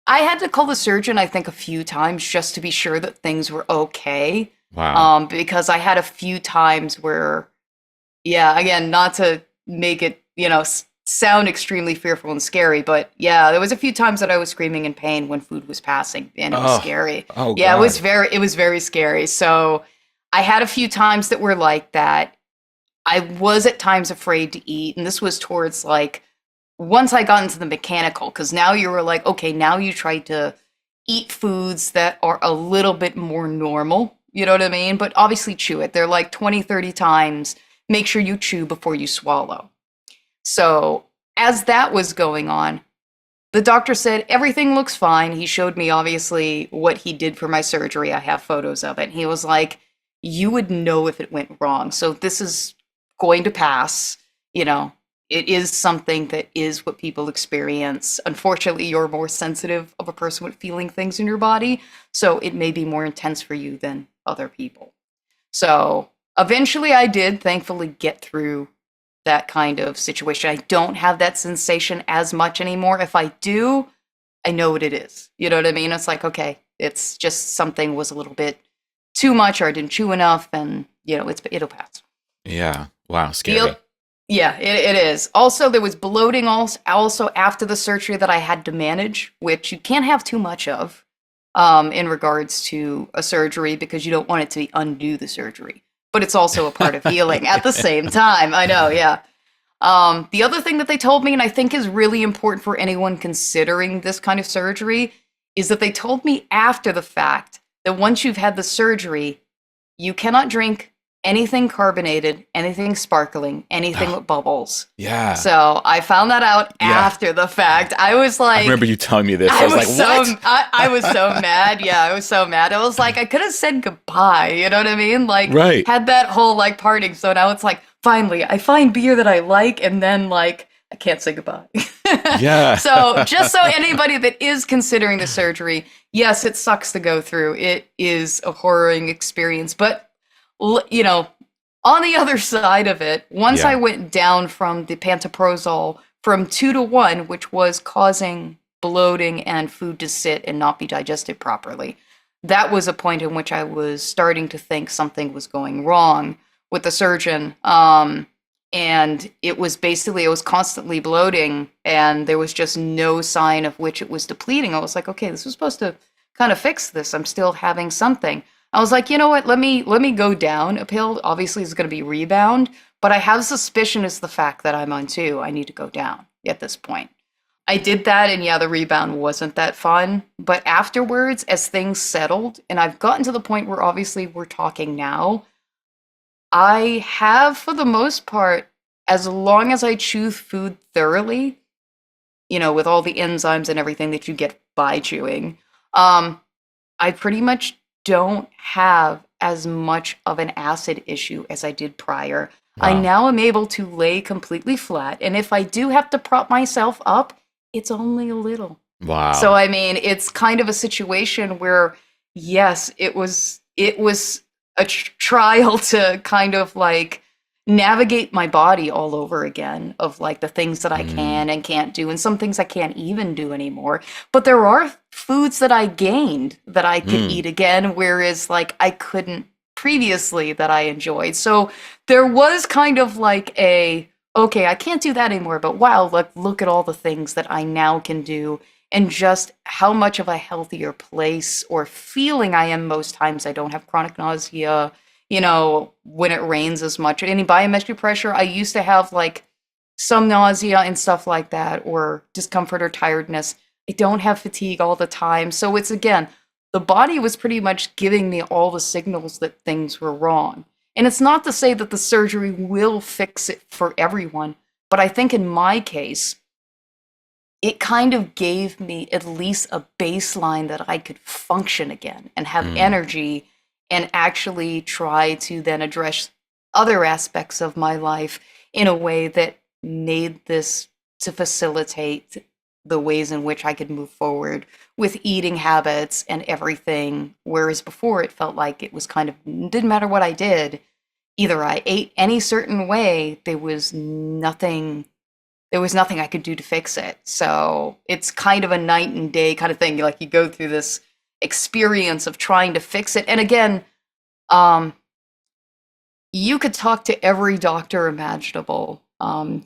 I had to call the surgeon, I think, a few times just to be sure that things were okay. Wow. Because I had a few times where, again, not to make it, sound extremely fearful and scary, but there was a few times that I was screaming in pain when food was passing, and it was scary. Oh, yeah, God. it was very scary. So I had a few times that were like that. I was at times afraid to eat, and this was towards like once I got into the mechanical, because now you were like, okay, now you try to eat foods that are a little bit more normal, you know what I mean? But obviously chew it. They're like 20, 30 times. Make sure you chew before you swallow. So as that was going on, the doctor said, everything looks fine. He showed me, obviously, what he did for my surgery. I have photos of it. And he was like, you would know if it went wrong. So this is going to pass. It is something that is what people experience. Unfortunately, you're more sensitive of a person with feeling things in your body. So it may be more intense for you than other people. So eventually I did, thankfully, get through that kind of situation. I don't have that sensation as much anymore. If I do, I know what it is. You know what I mean? It's like, okay, it's just something was a little bit too much or I didn't chew enough, and it'll pass. Yeah. Wow. Scary. It is. Also, there was bloating also after the surgery that I had to manage, which you can't have too much of in regards to a surgery because you don't want it to undo the surgery. But it's also a part of healing at the same time. I know, yeah. The other thing that they told me, and I think is really important for anyone considering this kind of surgery, is that they told me after the fact that once you've had the surgery, you cannot drink anything carbonated, anything sparkling, anything with bubbles. Yeah. So I found that out after the fact. I was like, I remember you telling me this. I was like, what? I was so mad. Yeah, I was so mad. I was like, I could have said goodbye. You know what I mean? Like, had that whole like parting. So now it's like, finally, I find beer that I like, and then like, I can't say goodbye. Yeah. So just so anybody that is considering the surgery, yes, it sucks to go through. It is a harrowing experience, but on the other side of it, once I went down from the pantoprazole from 2 to 1, which was causing bloating and food to sit and not be digested properly, that was a point in which I was starting to think something was going wrong with the surgeon. And it was constantly bloating, and there was just no sign of which it was depleting. I was like, okay, this was supposed to kind of fix this. I'm still having something. I was like, you know what? Let me go down a pill. Obviously, it's going to be rebound, but I have suspicion is the fact that I'm on 2. I need to go down at this point. I did that, and the rebound wasn't that fun. But afterwards, as things settled, and I've gotten to the point where obviously we're talking now, I have, for the most part, as long as I chew food thoroughly, with all the enzymes and everything that you get by chewing, I pretty much don't have as much of an acid issue as I did prior. Wow. I now am able to lay completely flat, and if I do have to prop myself up, it's only a little. Wow. So I mean, it's kind of a situation where, yes, it was a trial to kind of like navigate my body all over again of like the things that I can and can't do, and some things I can't even do anymore. But there are foods that I gained that I could eat again, whereas like I couldn't previously that I enjoyed. So there was kind of like okay, I can't do that anymore, but wow, look at all the things that I now can do, and just how much of a healthier place or feeling I am most times. I don't have chronic nausea, when it rains as much. Any biometric pressure, I used to have like some nausea and stuff like that, or discomfort or tiredness. I don't have fatigue all the time. So it's, again, the body was pretty much giving me all the signals that things were wrong. And it's not to say that the surgery will fix it for everyone, but I think in my case, it kind of gave me at least a baseline that I could function again and have energy and actually try to then address other aspects of my life in a way that made this to facilitate the ways in which I could move forward with eating habits and everything. Whereas before it felt like it was kind of, didn't matter what I did, either I ate any certain way, there was nothing I could do to fix it. So it's kind of a night and day kind of thing. Like, you go through this experience of trying to fix it. And again, you could talk to every doctor imaginable.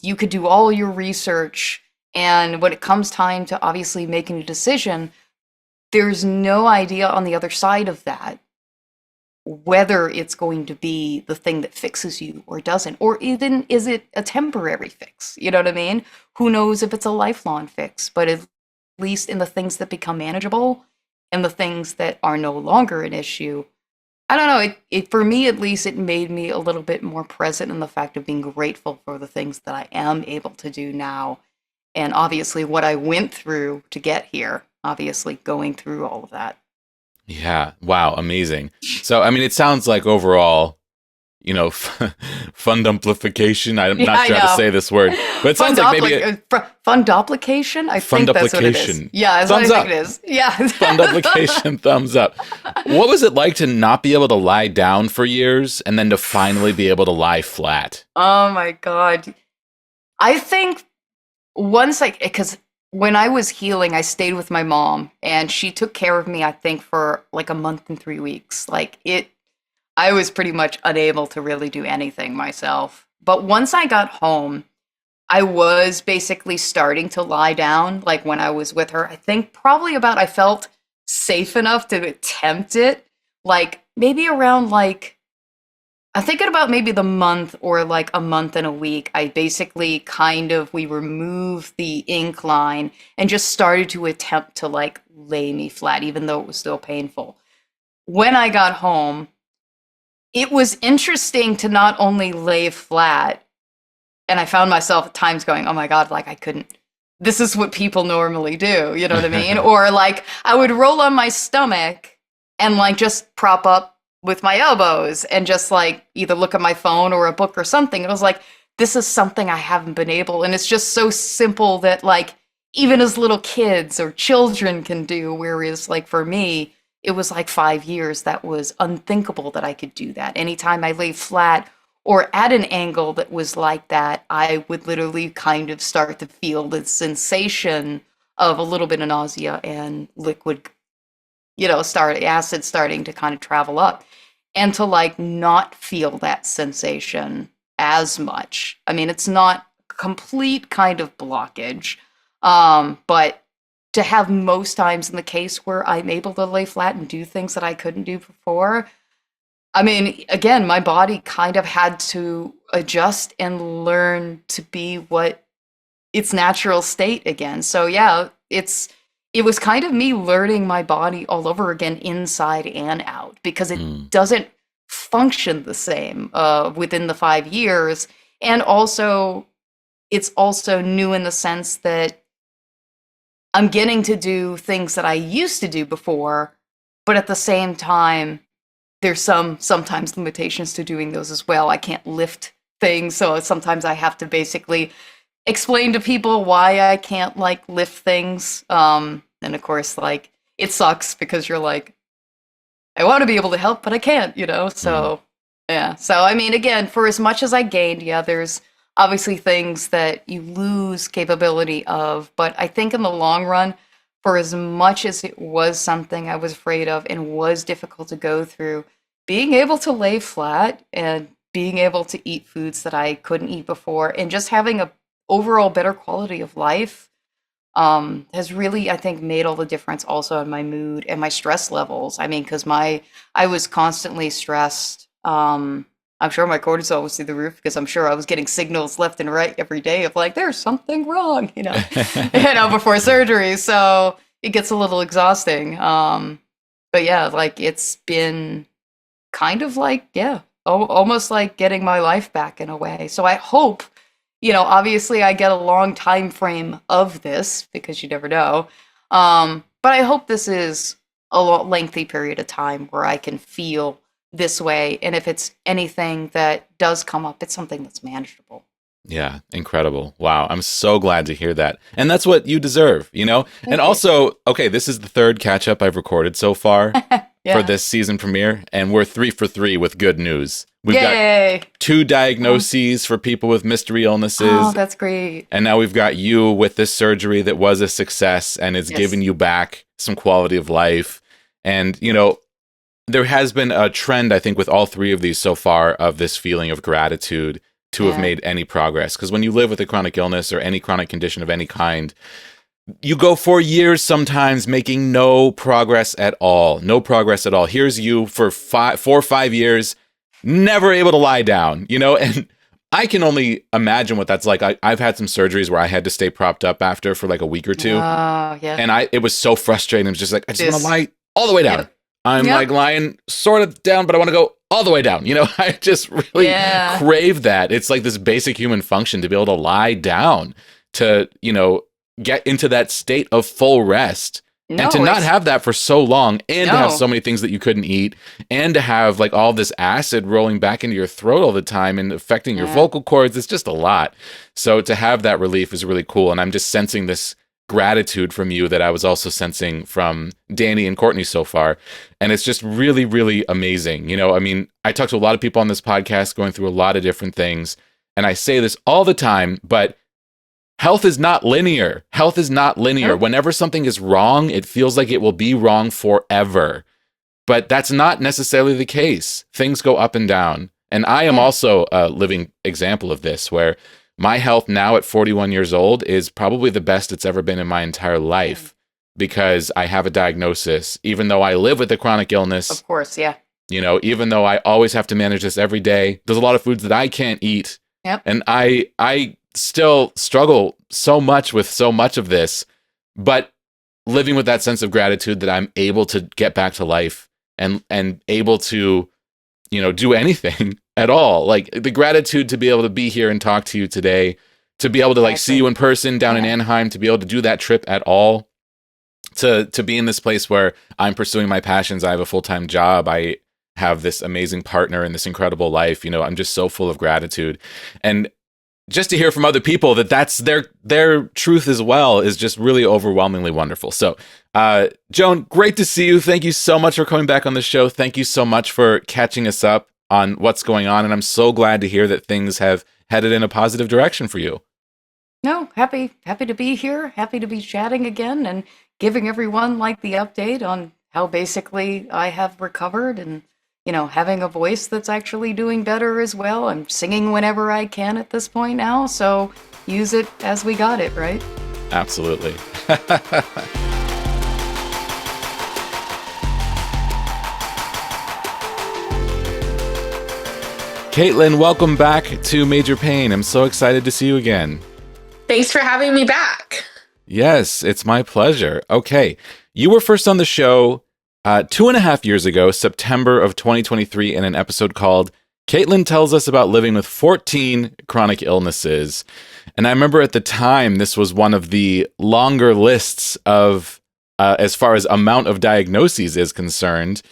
You could do all your research. And when it comes time to obviously making a decision, there's no idea on the other side of that whether it's going to be the thing that fixes you or doesn't, or even is it a temporary fix? You know what I mean? Who knows if it's a lifelong fix? But at least in the things that become manageable and the things that are no longer an issue, I don't know, it for me at least, it made me a little bit more present in the fact of being grateful for the things that I am able to do now. And obviously what I went through to get here, obviously going through all of that. Yeah. Wow. Amazing. So, I mean, it sounds like overall, fundumplification. I'm not sure how to say this word, but it sounds like maybe funduplication. I think that's what it is. Yeah, that's what I think it is. Yeah. Funduplication, thumbs up. What was it like to not be able to lie down for years and then to finally be able to lie flat? Oh my God. I think because when I was healing, I stayed with my mom and she took care of me, I think, for like a month and 3 weeks. I was pretty much unable to really do anything myself. But once I got home, I was basically starting to lie down, like when I was with her. I think I felt safe enough to attempt it, like maybe around I'm thinking about maybe the month or like a month and a week. I basically we removed the incline and just started to attempt to lay me flat, even though it was still painful. When I got home, it was interesting to not only lay flat, and I found myself at times going, oh my God, I couldn't, this is what people normally do, you know what I mean? Or I would roll on my stomach and just prop up with my elbows and just either look at my phone or a book or something. It was this is something I haven't been able. And it's just so simple that even as little kids or children can do. Whereas for me, it was 5 years that was unthinkable that I could do that. Anytime I lay flat or at an angle that was like that, I would literally kind of start to feel the sensation of a little bit of nausea and liquid, acid starting to kind of travel up. And to not feel that sensation as much. I mean, it's not complete kind of blockage, but to have most times in the case where I'm able to lay flat and do things that I couldn't do before. I mean, again, my body kind of had to adjust and learn to be what its natural state again. So yeah, it was kind of me learning my body all over again, inside and out, because it doesn't function the same within the 5 years. And also, it's also new in the sense that I'm getting to do things that I used to do before, but at the same time, there's sometimes limitations to doing those as well. I can't lift things, so sometimes I have to basically explain to people why I can't lift things. And of course, it sucks because you're I want to be able to help, but I can't, So yeah. So I mean, again, for as much as I gained, there's obviously things that you lose capability of, but I think in the long run, for as much as it was something I was afraid of and was difficult to go through, being able to lay flat and being able to eat foods that I couldn't eat before and just having a overall better quality of life has really, I think, made all the difference also in my mood and my stress levels. I mean, because I was constantly stressed I'm sure my cortisol was through the roof because I'm sure I was getting signals left and right every day of like, there's something wrong, before surgery. So it gets a little exhausting. But yeah, like it's been kind of like, almost like getting my life back in a way. So I hope, obviously I get a long time frame of this because you never know. But I hope this is a lengthy period of time where I can feel this way. And if it's anything that does come up, it's something that's manageable. Yeah, incredible. Wow. I'm so glad to hear that. And that's what you deserve, Thank And you. also, okay, this is the third catch up I've recorded so far Yeah. for this season premiere, and we're 3 for 3 with good news. We've Yay. got 2 diagnoses for people with mystery illnesses. Oh, that's great. And now we've got you with this surgery that was a success and it's Yes. giving you back some quality of life. And, there has been a trend, I think, with all 3 of these so far of this feeling of gratitude to have Yeah. made any progress. Because when you live with a chronic illness or any chronic condition of any kind, you go for years sometimes making no progress at all. No progress at all. Here's you for 4 or 5 years, never able to lie down, and I can only imagine what that's like. I've had some surgeries where I had to stay propped up after for like a week or 2. Oh, yeah. And it was so frustrating. It was just like, I just want This- to lie all the way down. Yep. I'm Yep. like lying sort of down, but I want to go all the way down. I just really Yeah. crave that. It's like this basic human function to be able to lie down, to, get into that state of full rest. No, And to not it's- have that for so long, and to have No. so many things that you couldn't eat, and to have like all this acid rolling back into your throat all the time and affecting your Yeah. vocal cords, it's just a lot. So to have that relief is really cool. And I'm just sensing this gratitude from you that I was also sensing from Danni and Courtney so far. And it's just really, really amazing. I talk to a lot of people on this podcast going through a lot of different things. And I say this all the time, but health is not linear. Health is not linear. Nope. Whenever something is wrong, it feels like it will be wrong forever. But that's not necessarily the case. Things go up and down. And I am Yeah. also a living example of this, where my health now at 41 years old is probably the best it's ever been in my entire life because I have a diagnosis, even though I live with a chronic illness, Of course, yeah. even though I always have to manage this every day. There's a lot of foods that I can't eat. Yep. And I still struggle so much with so much of this, but living with that sense of gratitude that I'm able to get back to life and able to, do anything at all. Like the gratitude to be able to be here and talk to you today, to be able to like see you in person down in Yeah. Anaheim, to be able to do that trip at all, to be in this place where I'm pursuing my passions. I have a full-time job. I have this amazing partner and this incredible life. I'm just so full of gratitude. And just to hear from other people that that's their truth as well is just really overwhelmingly wonderful. So, Joan, great to see you. Thank you so much for coming back on the show. Thank you so much for catching us up on what's going on. And I'm so glad to hear that things have headed in a positive direction for you. No, happy to be here. Happy to be chatting again and giving everyone like the update on how basically I have recovered and having a voice that's actually doing better as well. I'm singing whenever I can at this point now, so use it as we got it, right? Absolutely. Kaitlyn, welcome back to Major Pain. I'm so excited to see you again. Thanks for having me back. Yes, it's my pleasure. Okay, you were first on the show 2.5 years ago, September of 2023, in an episode called Kaitlyn Tells Us About Living with 14 Chronic Illnesses. And I remember at the time, this was one of the longer lists of, as far as amount of diagnoses is concerned.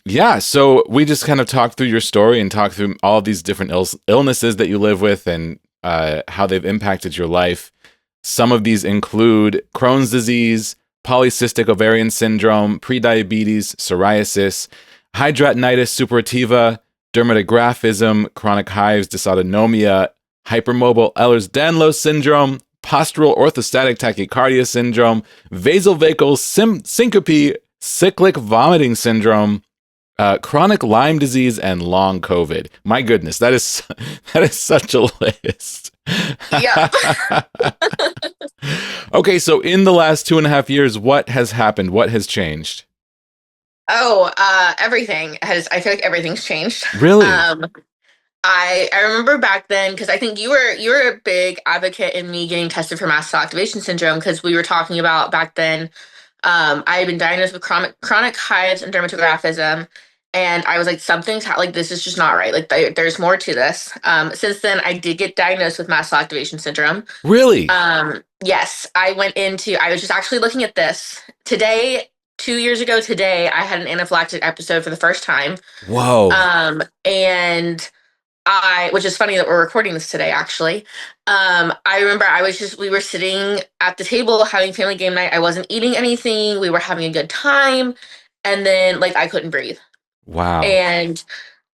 Yeah, so we just kind of talked through your story and talked through all of these different illnesses that you live with and how they've impacted your life. Some of these include Crohn's disease, polycystic ovarian syndrome, prediabetes, psoriasis, hidradenitis suppurativa, dermatographism, chronic hives, dysautonomia, hypermobile Ehlers-Danlos syndrome, postural orthostatic tachycardia syndrome, vasovagal syncope, cyclic vomiting syndrome, chronic Lyme disease, and long COVID. My goodness, that is such a list. Yeah. Okay, so in the last 2.5 years, what has happened? What has changed? Everything has, I feel like everything's changed. Really? I remember back then because I think you were a big advocate in me getting tested for mast cell activation syndrome because we were talking about back then. I had been diagnosed with chronic hives and dermatographism, and I was like, like this is just not right. Like there's more to this. Since then, I did get diagnosed with mast cell activation syndrome. Really? Yes, I was just actually looking at this today. 2 years ago today, I had an anaphylactic episode for the first time. Whoa. And which is funny that we're recording this today, actually. I remember we were sitting at the table having family game night. I wasn't eating anything. We were having a good time. And then, like, I couldn't breathe. Wow. And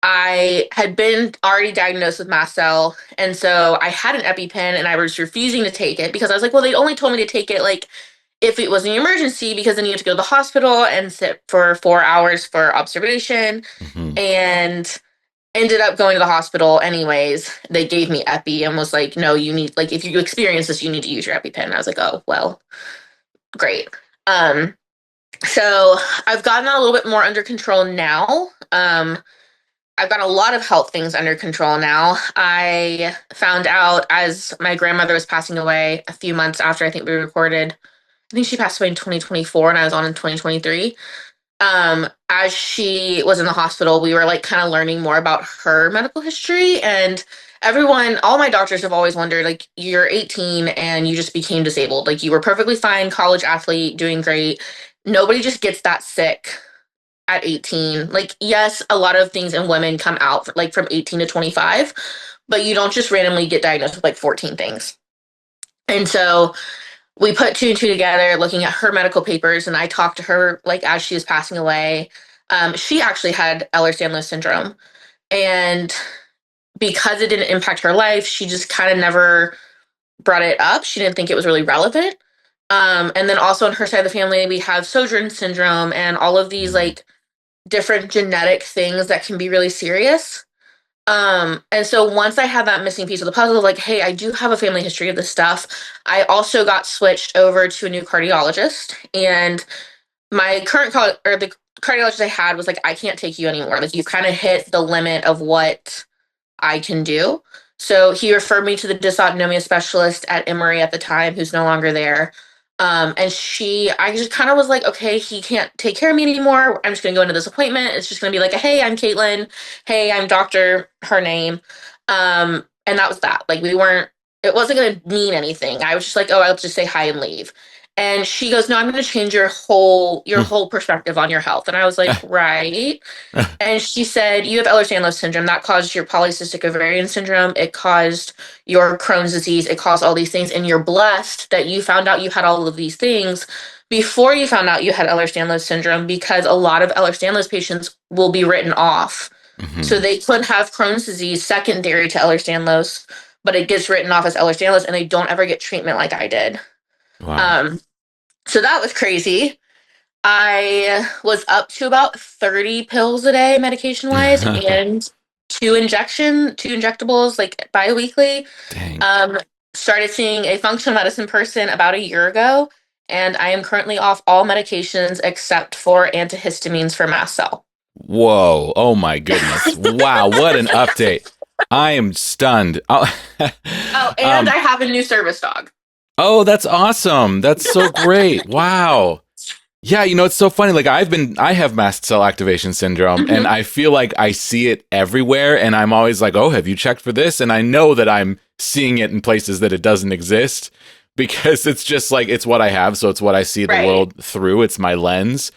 I had been already diagnosed with mast cell. And so I had an EpiPen and I was refusing to take it because I was like, well, they only told me to take it, like, if it was an emergency, because then you have to go to the hospital and sit for 4 hours for observation. Mhm. And ended up going to the hospital anyways. They gave me epi and was like, no, you need, like, if you experience this, you need to use your EpiPen. And I was like, oh, well, great. So I've gotten that a little bit more under control now. I've got a lot of health things under control now. I found out as my grandmother was passing away a few months after I think we recorded. I think she passed away in 2024 and I was on in 2023. As she was in the hospital, we were like kind of learning more about her medical history, and all my doctors have always wondered, like, you're 18 and you just became disabled. Like, you were perfectly fine, college athlete, doing great. Nobody just gets that sick at 18. Like, yes, a lot of things in women come out like from 18 to 25, but you don't just randomly get diagnosed with like 14 things. And so we put two and two together looking at her medical papers, and I talked to her like as she was passing away. She actually had Ehlers-Danlos syndrome, and because it didn't impact her life, she just kind of never brought it up. She didn't think it was really relevant. And then also on her side of the family, we have Sjogren's syndrome and all of these like different genetic things that can be really serious. And so once I had that missing piece of the puzzle, like, hey, I do have a family history of this stuff. I also got switched over to a new cardiologist, and my the cardiologist I had was like, I can't take you anymore. Like, you've kind of hit the limit of what I can do. So he referred me to the dysautonomia specialist at Emory at the time, who's no longer there. And I just kind of was like, okay, he can't take care of me anymore. I'm just going to go into this appointment. It's just going to be like, hey, I'm Kaitlyn. Hey, I'm Doctor, her name. And that was that. Like, it wasn't going to mean anything. I was just like, oh, I'll just say hi and leave. And she goes, no, I'm going to change your whole perspective on your health. And I was like, right. And she said, you have Ehlers-Danlos syndrome. That caused your polycystic ovarian syndrome. It caused your Crohn's disease. It caused all these things. And you're blessed that you found out you had all of these things before you found out you had Ehlers-Danlos syndrome, because a lot of Ehlers-Danlos patients will be written off. Mhm. So they could have Crohn's disease secondary to Ehlers-Danlos, but it gets written off as Ehlers-Danlos and they don't ever get treatment like I did. Wow. So that was crazy. I was up to about 30 pills a day, medication wise, and two injectables like bi-weekly. Dang. Started seeing a functional medicine person about a year ago, and I am currently off all medications except for antihistamines for mast cell. Whoa. Oh my goodness. Wow. What an update. I am stunned. Oh, and I have a new service dog. Oh, that's awesome. That's so great. Wow. Yeah, it's so funny. Like, I have mast cell activation syndrome, and I feel like I see it everywhere, and I'm always like, oh, have you checked for this? And I know that I'm seeing it in places that it doesn't exist, because it's just like, it's what I have, so it's what I see the world through. It's my lens.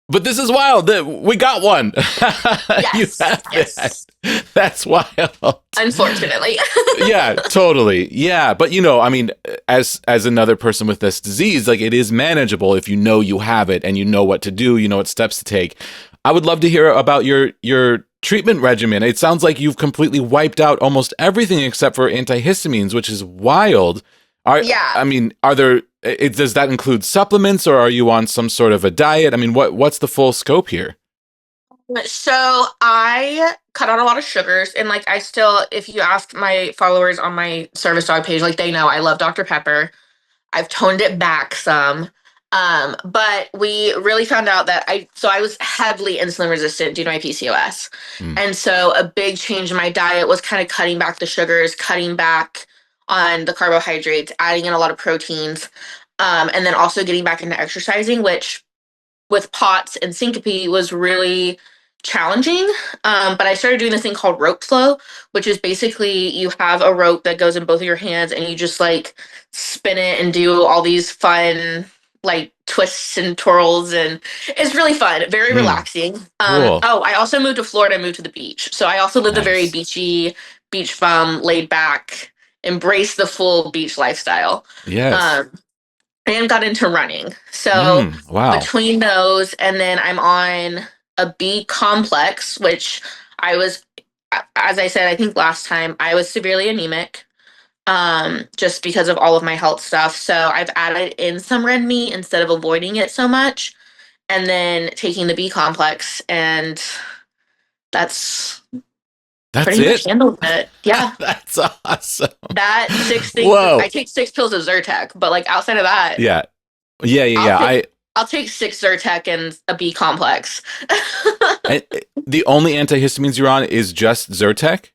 But this is wild. We got one. Yes. You have Yes. that. That's wild. Unfortunately. Yeah, totally. Yeah, but I mean, as another person with this disease, like, it is manageable if you know you have it and you know what to do, you know what steps to take. I would love to hear about your treatment regimen. It sounds like you've completely wiped out almost everything except for antihistamines, which is wild. I mean, does that include supplements, or are you on some sort of a diet? I mean, what's the full scope here? So I cut out a lot of sugars, and like if you ask my followers on my service dog page, like, they know I love Dr. Pepper. I've toned it back some. But we really found out that I was heavily insulin resistant due to my PCOS. And so a big change in my diet was kind of cutting back the sugars, cutting back on the carbohydrates, adding in a lot of proteins, and then also getting back into exercising, which with POTS and syncope was really challenging. But I started doing this thing called rope flow, which is basically you have a rope that goes in both of your hands and you just like spin it and do all these fun like twists and twirls, and it's really fun, very relaxing. Cool. Oh, I also moved to Florida, moved to the beach. So I also lived a very Nice. beachy, beach bum, laid back, embrace the full beach lifestyle. Yes. And got into running. So Wow. between those, and then I'm on a B complex, which I was, as I said, I think last time, I was severely anemic, just because of all of my health stuff. So I've added in some red meat instead of avoiding it so much, and then taking the B complex, and that's pretty much it. handled it. Yeah. That's awesome. That 6 things. Whoa. I take 6 pills of Zyrtec, but like outside of that, Yeah. I'll take 6 Zyrtec and a B complex. The only antihistamines you're on is just Zyrtec?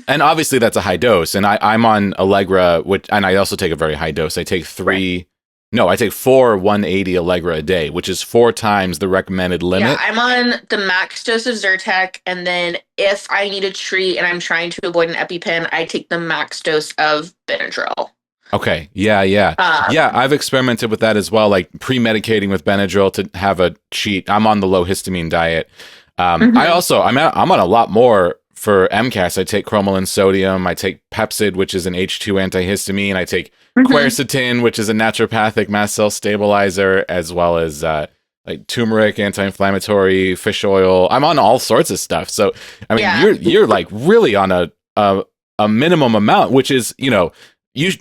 And obviously that's a high dose. And I'm on Allegra, and I also take a very high dose. I take 4 180 Allegra a day, which is 4 times the recommended limit. Yeah, I'm on the max dose of Zyrtec, and then if I need a treat and I'm trying to avoid an EpiPen, I take the max dose of Benadryl. Okay. Yeah. I've experimented with that as well, like pre-medicating with Benadryl to have a cheat. I'm on the low histamine diet. I'm on a lot more for MCAS. I take cromolyn sodium. I take Pepcid, which is an H2 antihistamine. I take quercetin, which is a naturopathic mast cell stabilizer, as well as like turmeric, anti-inflammatory, fish oil. I'm on all sorts of stuff. So I mean, you're like really on a minimum amount, which is,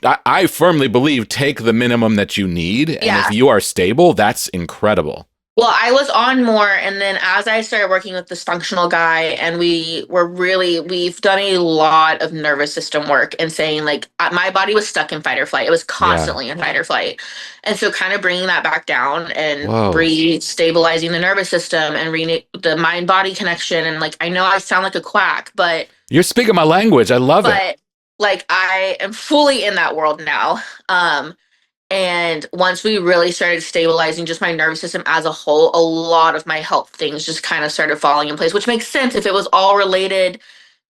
I firmly believe take the minimum that you need. And if you are stable, that's incredible. Well, I was on more, and then as I started working with this functional guy, and we've done a lot of nervous system work and saying like my body was stuck in fight or flight. It was constantly in fight or flight. And so kind of bringing that back down and re-stabilizing the nervous system and the mind-body connection. And like, I know I sound like a quack, but you're speaking my language. I love it. But like, I am fully in that world now. And once we really started stabilizing just my nervous system as a whole, a lot of my health things just kind of started falling in place, which makes sense if it was all related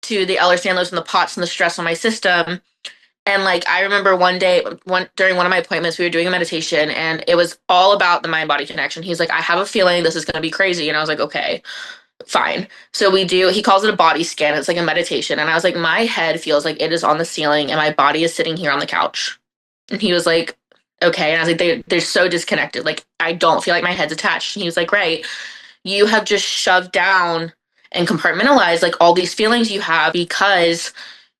to the Ehlers-Danlos and the POTS and the stress on my system. And like, I remember one day, during one of my appointments, we were doing a meditation, and it was all about the mind-body connection. He's like, I have a feeling this is going to be crazy. And I was like, okay, fine. So he calls it a body scan. It's like a meditation. And I was like, my head feels like it is on the ceiling and my body is sitting here on the couch. And he was like, okay. And I was like, they're so disconnected. Like, I don't feel like my head's attached. And he was like, right, you have just shoved down and compartmentalized like all these feelings you have because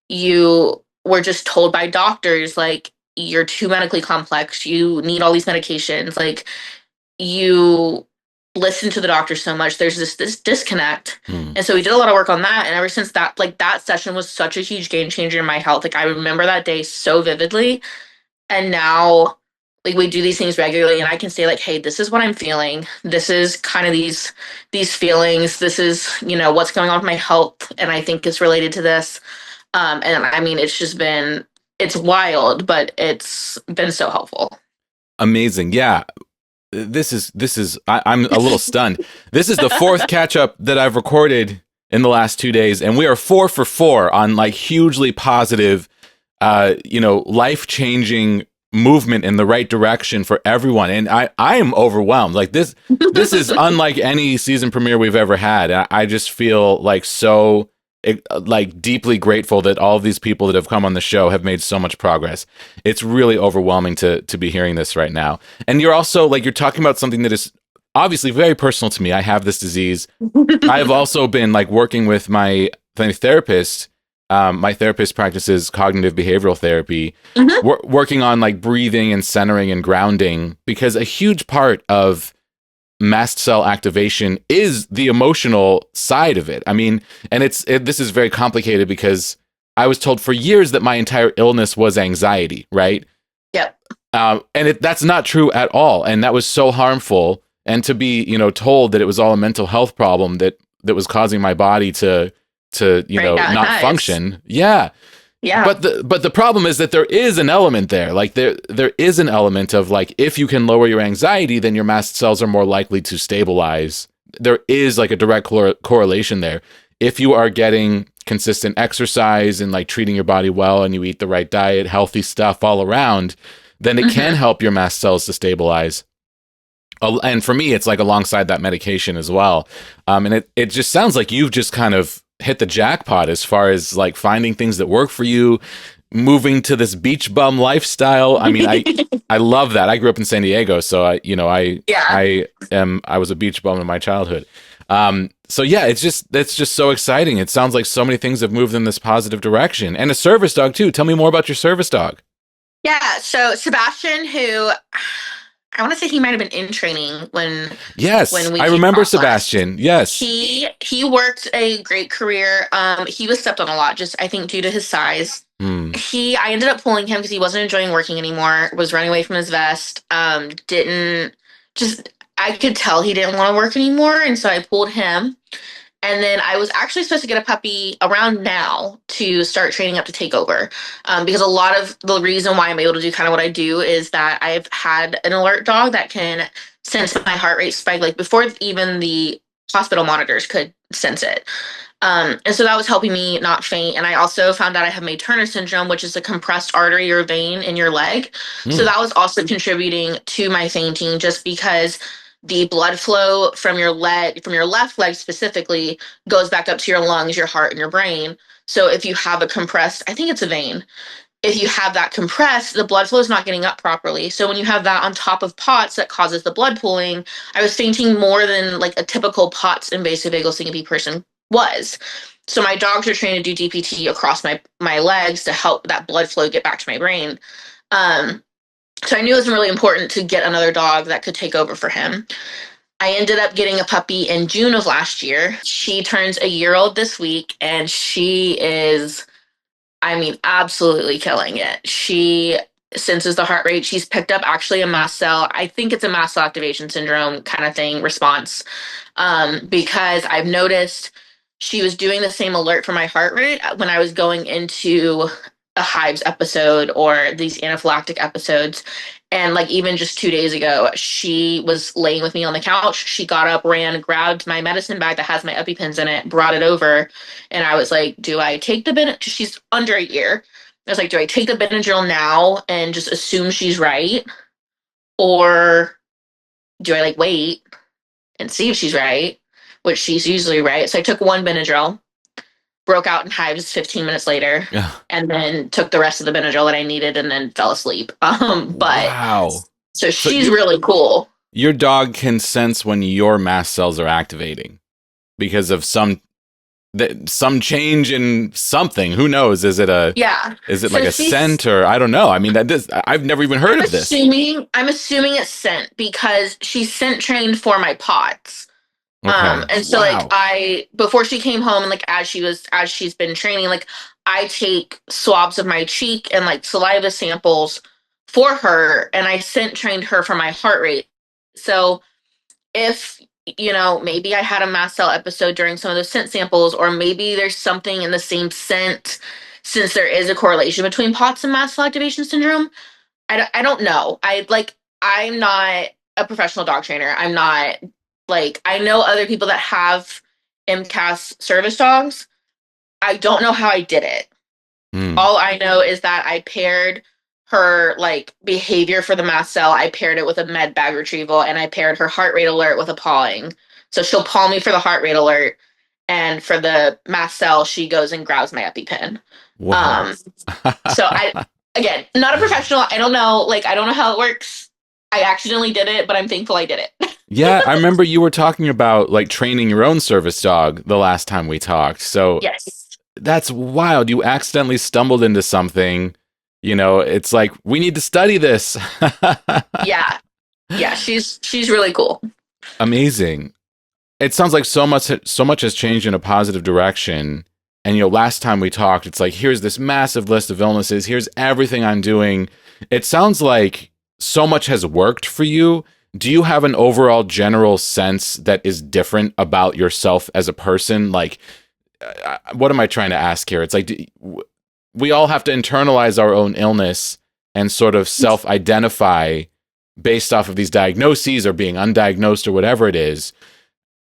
you were just told by doctors, like, you're too medically complex. You need all these medications. Like, you listen to the doctor so much. There's this disconnect. And so we did a lot of work on that. And ever since that, like, that session was such a huge game changer in my health. Like, I remember that day so vividly. And now, like, we do these things regularly, and I can say like, hey, this is what I'm feeling. This is kind of these feelings. This is, what's going on with my health. And I think it's related to this. And I mean, it's wild, but it's been so helpful. Amazing. Yeah. I'm a little stunned. This is the 4th catch up that I've recorded in the last 2 days. And we are 4 for 4 on like hugely positive, life-changing movement in the right direction for everyone. And I am overwhelmed. Like this is unlike any season premiere we've ever had. I just feel like so like deeply grateful that all of these people that have come on the show have made so much progress. It's really overwhelming to be hearing this right now. And you're also like, you're talking about something that is obviously very personal to me. I have this disease. I've also been like working with my therapist. My therapist practices cognitive behavioral therapy, working on like breathing and centering and grounding, because a huge part of mast cell activation is the emotional side of it. I mean, and this is very complicated because I was told for years that my entire illness was anxiety, right? Yep. That's not true at all. And that was so harmful. And to be, told that it was all a mental health problem that was causing my body to not function. Yeah. Yeah. But the problem is that there is an element there. Like there is an element of like, if you can lower your anxiety, then your mast cells are more likely to stabilize. There is like a direct correlation there. If you are getting consistent exercise and like treating your body well, and you eat the right diet, healthy stuff all around, then it can help your mast cells to stabilize. And for me, it's like alongside that medication as well. And it just sounds like you've just kind of hit the jackpot as far as like finding things that work for you, moving to this beach bum lifestyle. I mean, I love that. I grew up in San Diego, so I was a beach bum in my childhood. So yeah, it's just so exciting. It sounds like so many things have moved in this positive direction. And a service dog too. Tell me more about your service dog. Yeah, so Sebastian, who I want to say he might have been in training when we I remember Sebastian. Yes, he worked a great career. He was stepped on a lot, just I think due to his size. I ended up pulling him because he wasn't enjoying working anymore. Was running away from his vest. I could tell he didn't want to work anymore, and so I pulled him. And then I was actually supposed to get a puppy around now to start training up to take over. Because a lot of the reason why I'm able to do kind of what I do is that I've had an alert dog that can sense my heart rate spike, like before even the hospital monitors could sense it. And so that was helping me not faint. And I also found out I have May-Turner syndrome, which is a compressed artery or vein in your leg. So that was also contributing to my fainting, just because the blood flow from your left leg specifically, goes back up to your lungs, your heart, and your brain. So if you have a compressed, I think it's a vein, if you have that compressed, the blood flow is not getting up properly. So when you have that on top of POTS that causes the blood pooling, I was fainting more than like a typical POTS invasive vagal syncope person was. So my dogs are trained to do DPT across my legs to help that blood flow get back to my brain. So I knew it was really important to get another dog that could take over for him. I ended up getting a puppy in June of last year. She turns a year old this week, and she is, absolutely killing it. She senses the heart rate. She's picked up actually a mast cell. I think it's a mast cell activation syndrome kind of thing response, because I've noticed she was doing the same alert for my heart rate when I was going into a hives episode or these anaphylactic episodes. And like even just 2 days ago, she was laying with me on the couch. She got up, ran, grabbed my medicine bag that has my EpiPens in it, brought it over. And I was like, do I take the Benadryl? She's under a year. I was like, do I take the Benadryl now and just assume she's right? Or do I like wait and see if she's right, which she's usually right. So I took one Benadryl, broke out in hives 15 minutes later, and then took the rest of the Benadryl that I needed and then fell asleep. Wow. So she's really cool. Your dog can sense when your mast cells are activating because of some change in something. Who knows? Is it like a scent, or I don't know. I mean, I've never even heard of this. I'm assuming it's scent because she's scent trained for my POTS. Okay. And so before she came home and like as she's been training, like I take swabs of my cheek and like saliva samples for her, and I scent trained her for my heart rate. So if maybe I had a mast cell episode during some of those scent samples, or maybe there's something in the same scent, since there is a correlation between POTS and mast cell activation syndrome. I don't know. I'm not a professional dog trainer. I'm not. Like, I know other people that have MCAS service dogs. I don't know how I did it. All I know is that I paired her, like, behavior for the mast cell. I paired it with a med bag retrieval, and I paired her heart rate alert with a pawing. So she'll paw me for the heart rate alert, and for the mast cell, she goes and grabs my EpiPen. Wow. So again, not a professional. I don't know. Like, I don't know how it works. I accidentally did it, but I'm thankful I did it. Yeah, I remember you were talking about like training your own service dog the last time we talked. So yes, that's wild. You accidentally stumbled into something. It's like, we need to study this. Yeah, she's really cool. Amazing. It sounds like so much has changed in a positive direction. And last time we talked, it's like, here's this massive list of illnesses. Here's everything I'm doing. It sounds like so much has worked for you, do you have an overall general sense that is different about yourself as a person? Like, what am I trying to ask here? It's like, we all have to internalize our own illness and sort of self-identify based off of these diagnoses or being undiagnosed or whatever it is.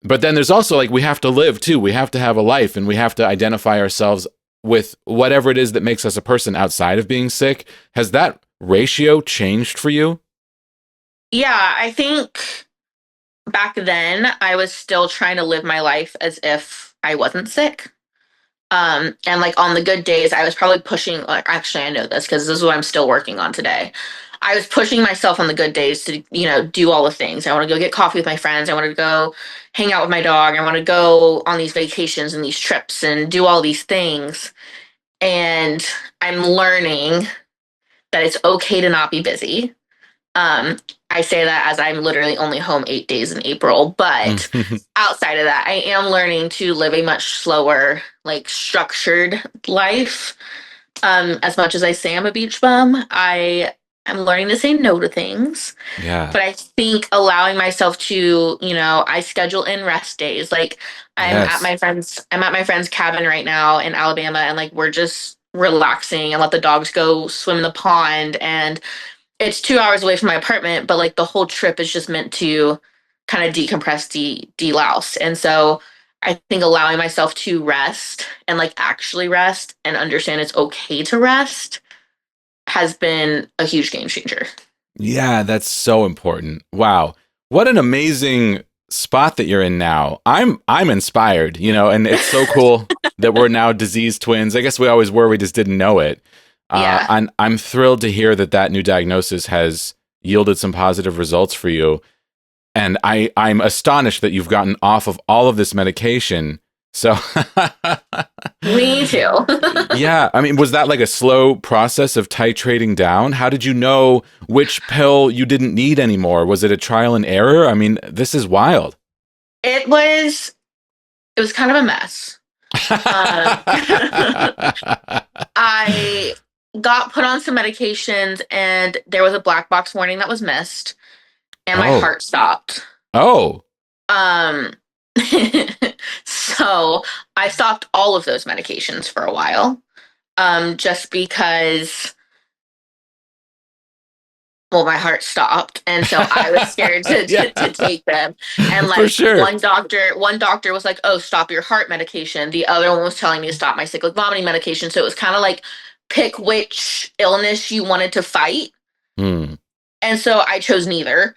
But then there's also like, we have to live too. We have to have a life, and we have to identify ourselves with whatever it is that makes us a person outside of being sick. Has that ratio changed for you? Yeah, I think back then I was still trying to live my life as if I wasn't sick. And like on the good days, I was probably pushing, like, actually, I know this because this is what I'm still working on today. I was pushing myself on the good days to, do all the things. I want to go get coffee with my friends. I want to go hang out with my dog. I want to go on these vacations and these trips and do all these things. And I'm learning that it's okay to not be busy. I say that as I'm literally only home 8 days in April, but outside of that, I am learning to live a much slower, like structured life. As much as I say I'm a beach bum, I'm learning to say no to things. Yeah. But I think allowing myself to, I schedule in rest days. Like Yes. I'm at my friend's cabin right now in Alabama, and like we're just relaxing and let the dogs go swim in the pond, and it's 2 hours away from my apartment, but like the whole trip is just meant to kind of decompress, de-louse. And so I think allowing myself to rest and like actually rest and understand it's okay to rest has been a huge game changer. Yeah, that's so important. Wow. What an amazing spot that you're in now. I'm inspired, and it's so cool that we're now disease twins. I guess we always were, we just didn't know it. Yeah. And I'm thrilled to hear that new diagnosis has yielded some positive results for you. And I'm astonished that you've gotten off of all of this medication. So Me too. yeah, I mean, was that like a slow process of titrating down? How did you know which pill you didn't need anymore? Was it a trial and error? I mean, this is wild. It was kind of a mess. I got put on some medications, and there was a black box warning that was missed, and my heart stopped. Oh. So I stopped all of those medications for a while, just because, well, my heart stopped, and so I was scared to take them. And like, For sure. one doctor was like, "Oh, stop your heart medication." The other one was telling me to stop my cyclic vomiting medication. So it was kind of like, pick which illness you wanted to fight. And so I chose neither.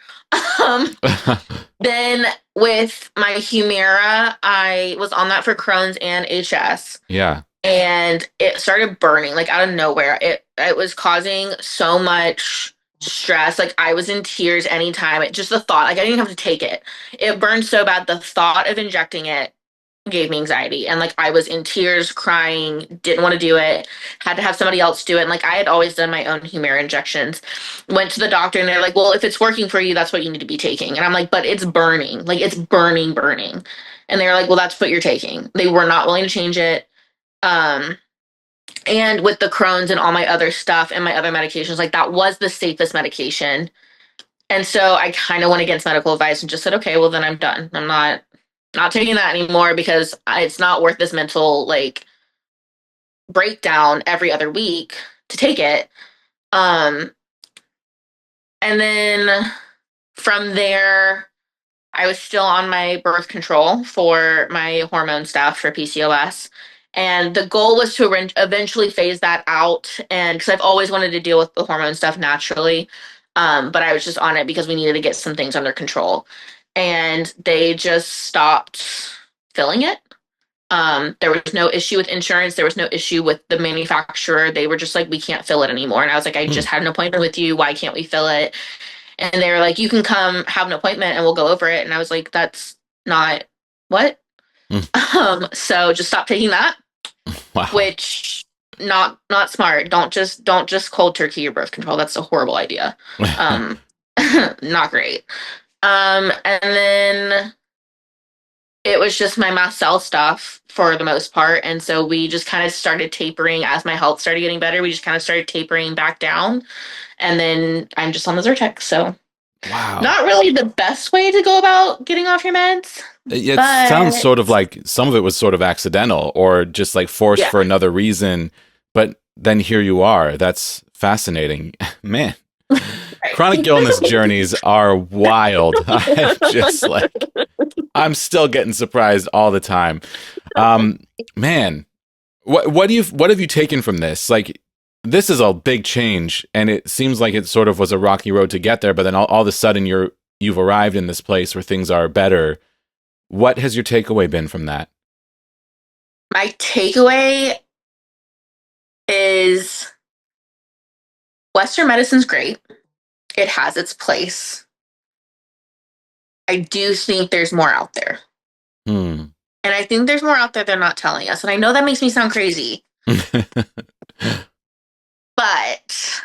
Then with my Humira, I was on that for Crohn's and HS. Yeah. And it started burning like out of nowhere. It was causing so much stress. Like I was in tears anytime. Just the thought, like I didn't have to take it. It burned so bad. The thought of injecting it gave me anxiety, and like I was in tears, crying, didn't want to do it, had to have somebody else do it. And like I had always done my own Humira injections, went to the doctor, and they're like, well, if it's working for you, that's what you need to be taking. And I'm like, but it's burning, like it's burning. And they're like, well, that's what you're taking. They were not willing to change it. And with the Crohn's and all my other stuff and my other medications, like that was the safest medication. And so I kind of went against medical advice and just said, okay, well then I'm done. I'm not taking that anymore, because it's not worth this mental like breakdown every other week to take it. And then from there, I was still on my birth control for my hormone stuff for PCOS. And the goal was to eventually phase that out. And because I've always wanted to deal with the hormone stuff naturally. But I was just on it because we needed to get some things under control. And they just stopped filling it. There was no issue with insurance. There was no issue with the manufacturer. They were just like, we can't fill it anymore. And I was like, I just had an appointment with you. Why can't we fill it? And they were like, you can come have an appointment and we'll go over it. And I was like, that's not what? So just stop taking that. Wow. Which not smart. Don't just cold turkey your birth control. That's a horrible idea. Not great. And then it was just my mast cell stuff for the most part. And so we just kind of started tapering as my health started getting better. We just kind of started tapering back down. And then I'm just on the Zyrtec. So Wow. not really the best way to go about getting off your meds. It but sounds sort of like some of it was sort of accidental or just like forced Yeah. for another reason. But then here you are. That's fascinating. Man. Chronic illness journeys are wild. I'm still getting surprised all the time. Man, what have you taken from this? Like, this is a big change, and it seems like it sort of was a rocky road to get there. But then all of a sudden, you've arrived in this place where things are better. What has your takeaway been from that? My takeaway is Western medicine's great. It has its place. I do think there's more out there. And I think there's more out there they're not telling us. And I know that makes me sound crazy. But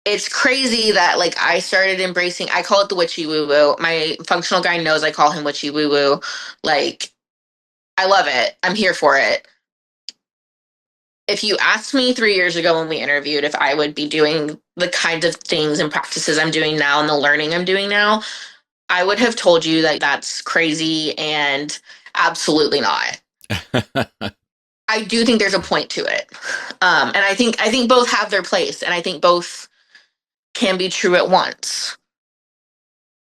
it's crazy that like I started embracing, I call it the witchy woo-woo. My functional guy knows I call him witchy woo-woo. Like, I love it. I'm here for it. If you asked me 3 years ago when we interviewed if I would be doing the kinds of things and practices I'm doing now and the learning I'm doing now, I would have told you that that's crazy and absolutely not. I do think there's a point to it. And I think both have their place, and I think both can be true at once.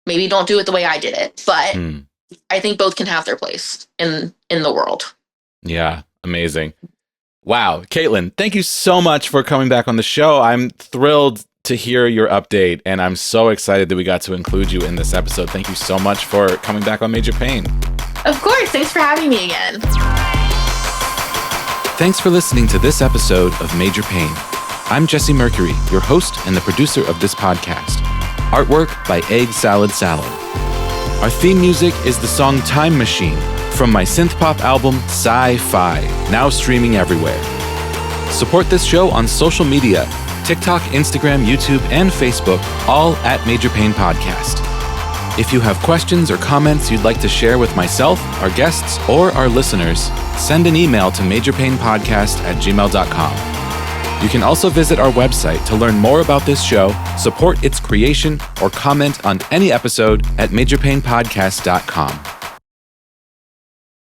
Maybe don't do it the way I did it, but I think both can have their place in the world. Yeah, amazing. Wow, Kaitlyn, thank you so much for coming back on the show. I'm thrilled to hear your update, and I'm so excited that we got to include you in this episode. Thank you so much for coming back on Major Pain. Of course, thanks for having me again. Thanks for listening to this episode of Major Pain. I'm Jesse Mercury, your host and the producer of this podcast. Artwork by Egg Salad Salad. Our theme music is the song Time Machine from my synth-pop album Sci-Fi, now streaming everywhere. Support this show on social media, TikTok, Instagram, YouTube, and Facebook, all at Major Pain Podcast. If you have questions or comments you'd like to share with myself, our guests, or our listeners, send an email to majorpainpodcast@gmail.com. You can also visit our website to learn more about this show, support its creation, or comment on any episode at majorpainpodcast.com.